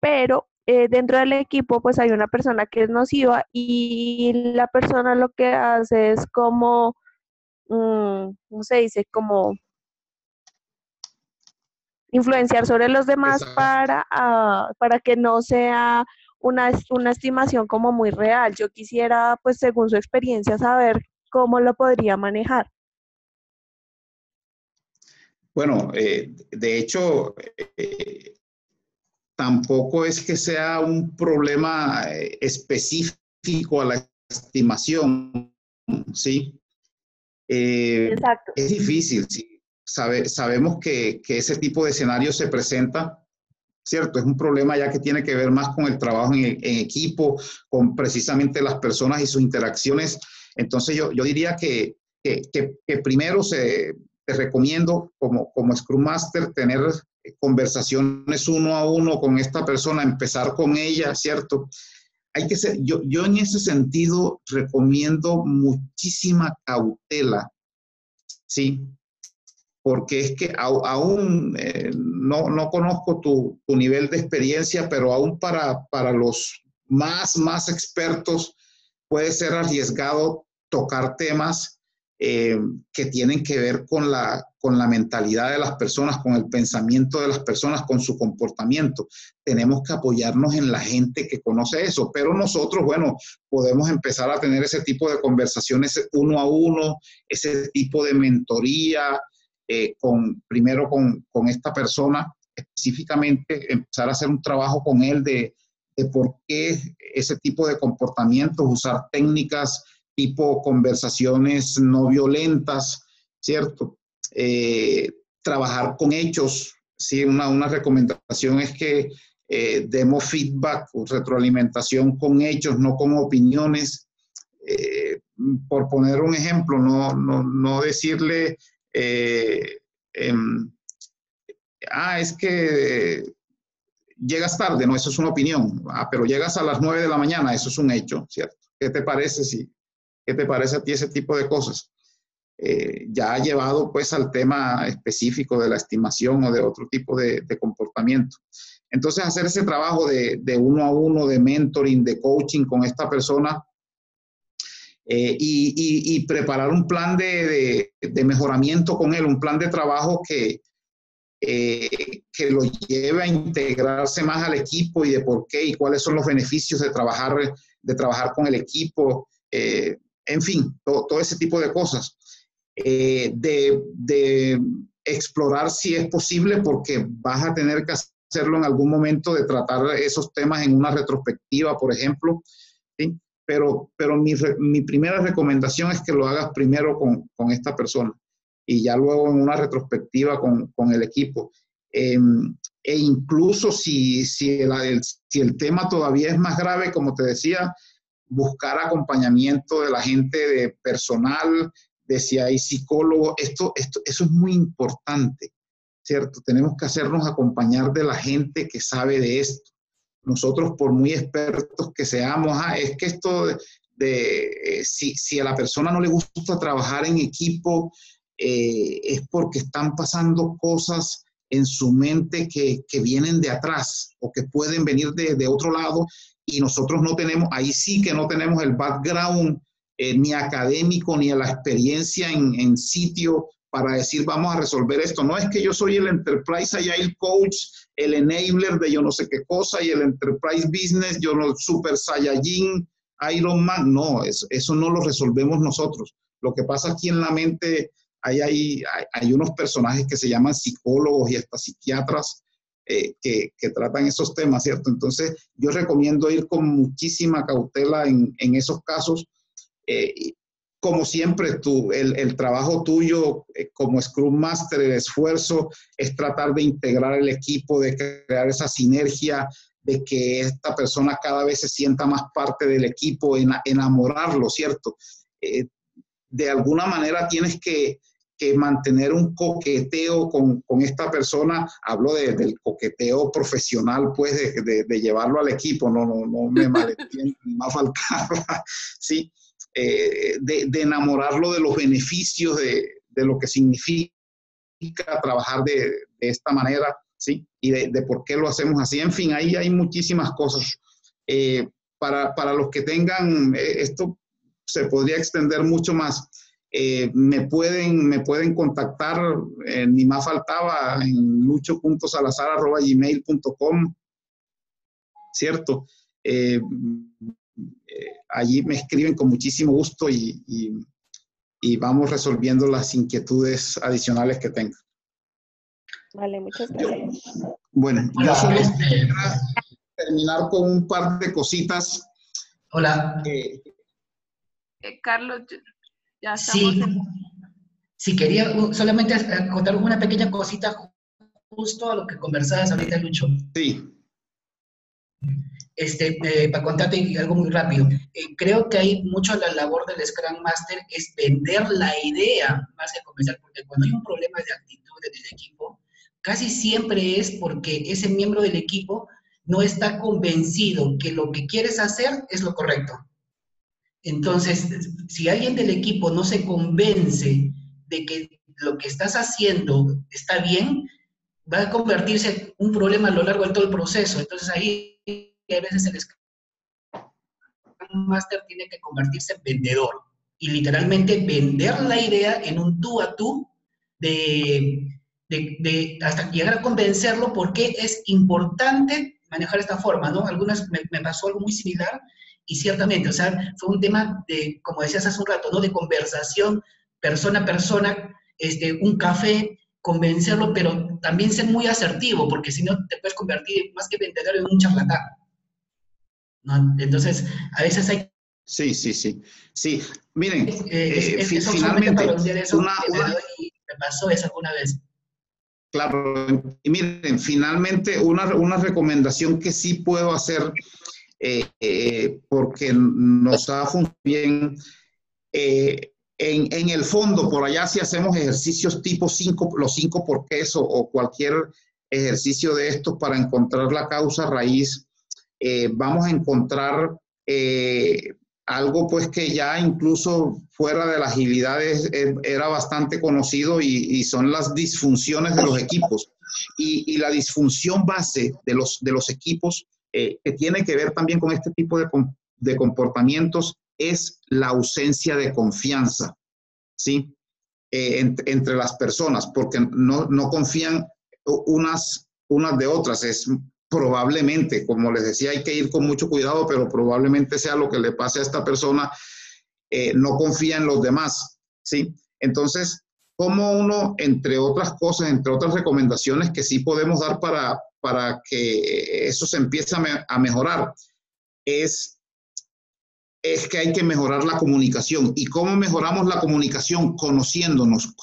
pero dentro del equipo pues hay una persona que es nociva y la persona lo que hace es como, ¿cómo se dice? Como influenciar sobre los demás para que no sea una estimación como muy real. Yo quisiera, pues según su experiencia, saber cómo lo podría manejar. Bueno, de hecho, tampoco es que sea un problema específico a la estimación, ¿sí? Exacto. Es difícil, sí. Sabemos que ese tipo de escenario se presenta, ¿cierto? Es un problema ya que tiene que ver más con el trabajo en equipo, con precisamente las personas y sus interacciones. Entonces yo diría que primero te recomiendo como Scrum Master tener conversaciones uno a uno con esta persona, empezar con ella, ¿cierto? Hay que ser, yo en ese sentido recomiendo muchísima cautela, ¿sí? Porque es que aún no conozco tu nivel de experiencia, pero aún para los más expertos puede ser arriesgado tocar temas que tienen que ver con la mentalidad de las personas, con el pensamiento de las personas, con su comportamiento. Tenemos que apoyarnos en la gente que conoce eso, pero nosotros, bueno, podemos empezar a tener ese tipo de conversaciones uno a uno, ese tipo de mentoría, primero con esta persona, específicamente empezar a hacer un trabajo con él de de por qué ese tipo de comportamientos, usar técnicas tipo conversaciones no violentas, ¿cierto? Trabajar con hechos, ¿sí? Una recomendación es que demos feedback o retroalimentación con hechos, no con opiniones. Por poner un ejemplo, no decirle, es que llegas tarde, no, eso es una opinión. Pero llegas a las 9 de la mañana, eso es un hecho, ¿cierto? ¿Qué te parece qué te parece a ti ese tipo de cosas? Ya llevado pues al tema específico de la estimación o de otro tipo de comportamiento. Entonces, hacer ese trabajo de uno a uno, de mentoring, de coaching con esta persona, y preparar un plan de mejoramiento con él, un plan de trabajo que lo lleve a integrarse más al equipo y de por qué y cuáles son los beneficios de trabajar con el equipo, en fin, todo ese tipo de cosas. De explorar si es posible, porque vas a tener que hacerlo en algún momento, de tratar esos temas en una retrospectiva, por ejemplo, ¿sí? Pero mi primera recomendación es que lo hagas primero con esta persona y ya luego en una retrospectiva con el equipo. E incluso si el tema todavía es más grave, como te decía, buscar acompañamiento de la gente de personal, de si hay psicólogo, eso es muy importante, ¿cierto? Tenemos que hacernos acompañar de la gente que sabe de esto. Nosotros, por muy expertos que seamos, es que esto si a la persona no le gusta trabajar en equipo, es porque están pasando cosas en su mente que vienen de atrás o que pueden venir de otro lado, y nosotros no tenemos, ahí sí que no tenemos el background ni académico ni la experiencia en sitio para decir vamos a resolver esto. No es que yo soy el Enterprise Agile Coach, el enabler de yo no sé qué cosa, y el Enterprise Business, yo no, Super Saiyajin, Iron Man. No, eso no lo resolvemos nosotros. Lo que pasa aquí en la mente, hay unos personajes que se llaman psicólogos y hasta psiquiatras que tratan esos temas, ¿cierto? Entonces, yo recomiendo ir con muchísima cautela en esos casos. Como siempre, el trabajo tuyo como Scrum Master, el esfuerzo es tratar de integrar el equipo, de crear esa sinergia, de que esta persona cada vez se sienta más parte del equipo, enamorarlo, ¿cierto? De alguna manera tienes que mantener un coqueteo con esta persona. Hablo del coqueteo profesional, pues, de llevarlo al equipo, no me malentiendan, más faltaba, ¿sí? De enamorarlo de los beneficios de lo que significa trabajar de esta manera, ¿sí? Y de por qué lo hacemos así. En fin, ahí hay muchísimas cosas. Para los que tengan, esto se podría extender mucho más. Me pueden contactar, ni más faltaba, en lucho.salazar@gmail.com, ¿cierto? Allí me escriben con muchísimo gusto y vamos resolviendo las inquietudes adicionales que tengan. Vale, muchas gracias. Bueno, yo solo quisiera terminar con un par de cositas. Hola. Carlos, ya estamos sí, quería solamente contar una pequeña cosita justo a lo que conversabas ahorita, Lucho. Sí. Para contarte algo muy rápido. Creo que hay mucho la labor del Scrum Master es vender la idea más que convencer, porque cuando hay un problema de actitud en el equipo, casi siempre es porque ese miembro del equipo no está convencido que lo que quieres hacer es lo correcto. Entonces, si alguien del equipo no se convence de que lo que estás haciendo está bien, va a convertirse en un problema a lo largo de todo el proceso. Entonces, ahí a veces el Scrum Master tiene que convertirse en vendedor y literalmente vender la idea en un tú a tú hasta llegar a convencerlo porque es importante manejar esta forma, ¿no? Algunas me pasó algo muy similar y ciertamente, o sea, fue un tema de, como decías hace un rato, ¿no? De conversación persona a persona, un café, convencerlo, pero también ser muy asertivo, porque si no te puedes convertir más que vendedor en un charlatán. ¿no? Entonces, a veces hay... Sí, sí, sí. Sí, miren, solamente para finalmente, redondear eso, una, me pasó eso alguna vez. claro, y miren, finalmente una recomendación que sí puedo hacer, porque nos ha funcionado bien, en el fondo, por allá si hacemos ejercicios tipo 5, los 5 porqués o cualquier ejercicio de estos para encontrar la causa raíz, vamos a encontrar algo pues que ya incluso fuera de las agilidades era bastante conocido y son las disfunciones de los equipos. Y la disfunción base de los equipos que tiene que ver también con este tipo de comportamientos es la ausencia de confianza, ¿sí? Entre las personas, porque no confían unas de otras. Es probablemente, como les decía, hay que ir con mucho cuidado, pero probablemente sea lo que le pase a esta persona, no confía en los demás, ¿sí? Entonces, como uno, entre otras cosas, entre otras recomendaciones que sí podemos dar para que eso se empiece a mejorar, es que hay que mejorar la comunicación. ¿Y cómo mejoramos la comunicación? Conociéndonos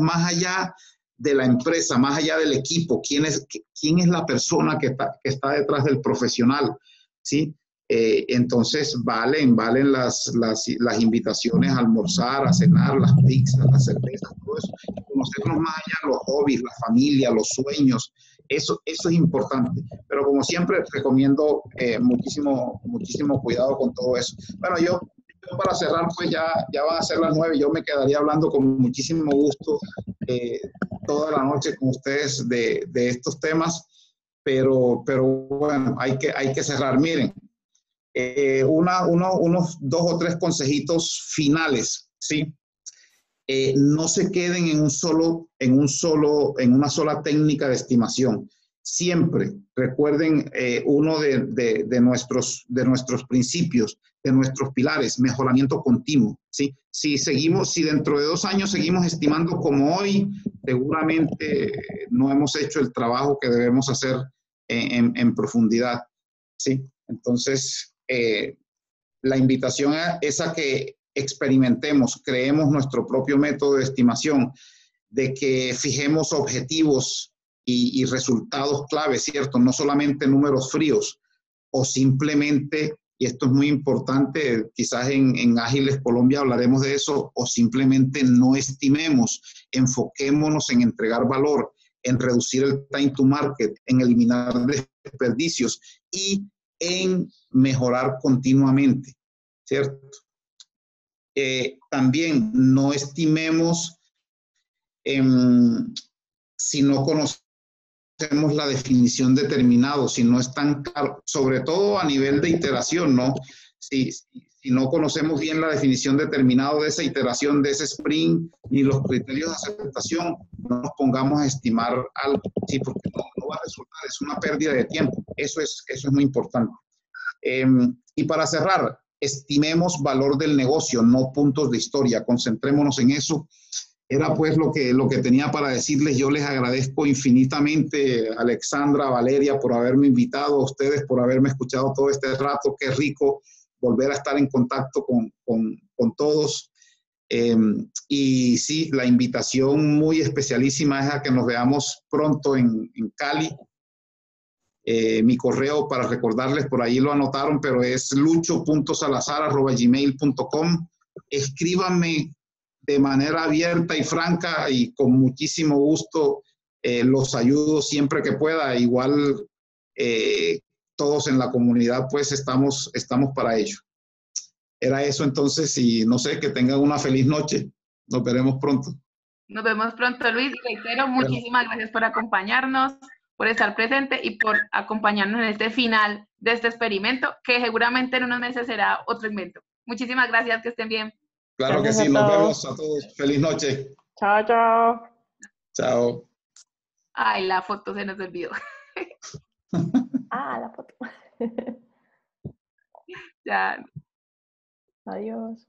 más allá de la empresa, más allá del equipo, quién es la persona que está detrás del profesional, ¿sí? Entonces valen las invitaciones a almorzar, a cenar, las pizzas, las cervezas, todo eso. Conocernos más allá, los hobbies, la familia, los sueños, eso es importante. Pero como siempre, recomiendo muchísimo cuidado con todo eso. Bueno, yo para cerrar, pues ya van a ser las 9. Yo me quedaría hablando con muchísimo gusto toda la noche con ustedes de estos temas, pero bueno, hay que cerrar. Miren, unos 2 o 3 consejitos finales, ¿sí? No se queden en una sola técnica de estimación. Siempre recuerden uno de nuestros principios, de nuestros pilares, mejoramiento continuo, ¿sí? Si dentro de 2 años seguimos estimando como hoy, seguramente no hemos hecho el trabajo que debemos hacer en profundidad, ¿sí? Entonces, la invitación es a que experimentemos, creemos nuestro propio método de estimación, de que fijemos objetivos y resultados clave, ¿cierto? No solamente números fríos o simplemente, y esto es muy importante, quizás en Ágiles Colombia hablaremos de eso, o simplemente no estimemos, enfoquémonos en entregar valor, en reducir el time to market, en eliminar desperdicios y en mejorar continuamente, ¿cierto? También no estimemos si no conocemos la definición de terminado, si no es tan claro, sobre todo a nivel de iteración, ¿no? Si no conocemos bien la definición de terminado de esa iteración, de ese sprint, ni los criterios de aceptación, no nos pongamos a estimar algo, ¿sí? Porque no va a resultar, es una pérdida de tiempo. Eso es muy importante. Y para cerrar, estimemos valor del negocio, no puntos de historia. Concentrémonos en eso. Era pues lo que tenía para decirles. Yo les agradezco infinitamente, Alexandra, Valeria, por haberme invitado, a ustedes por haberme escuchado todo este rato. Qué rico volver a estar en contacto con todos. Y sí, la invitación muy especialísima es a que nos veamos pronto en Cali. Mi correo, para recordarles, por ahí lo anotaron, pero es lucho.salazar@gmail.com. Escríbanme de manera abierta y franca y con muchísimo gusto los ayudo siempre que pueda. Igual todos en la comunidad pues estamos para ello. Era eso entonces, y no sé, que tengan una feliz noche. Nos veremos pronto. Nos vemos pronto, Luis. Reitero, muchísimas gracias por acompañarnos, por estar presente y por acompañarnos en este final de este experimento, que seguramente en unos meses será otro invento. Muchísimas gracias, que estén bien. Claro que sí, nos vemos a todos. Feliz noche. Chao, chao. Chao. Ay, la foto se nos olvidó. La foto. Ya. Adiós.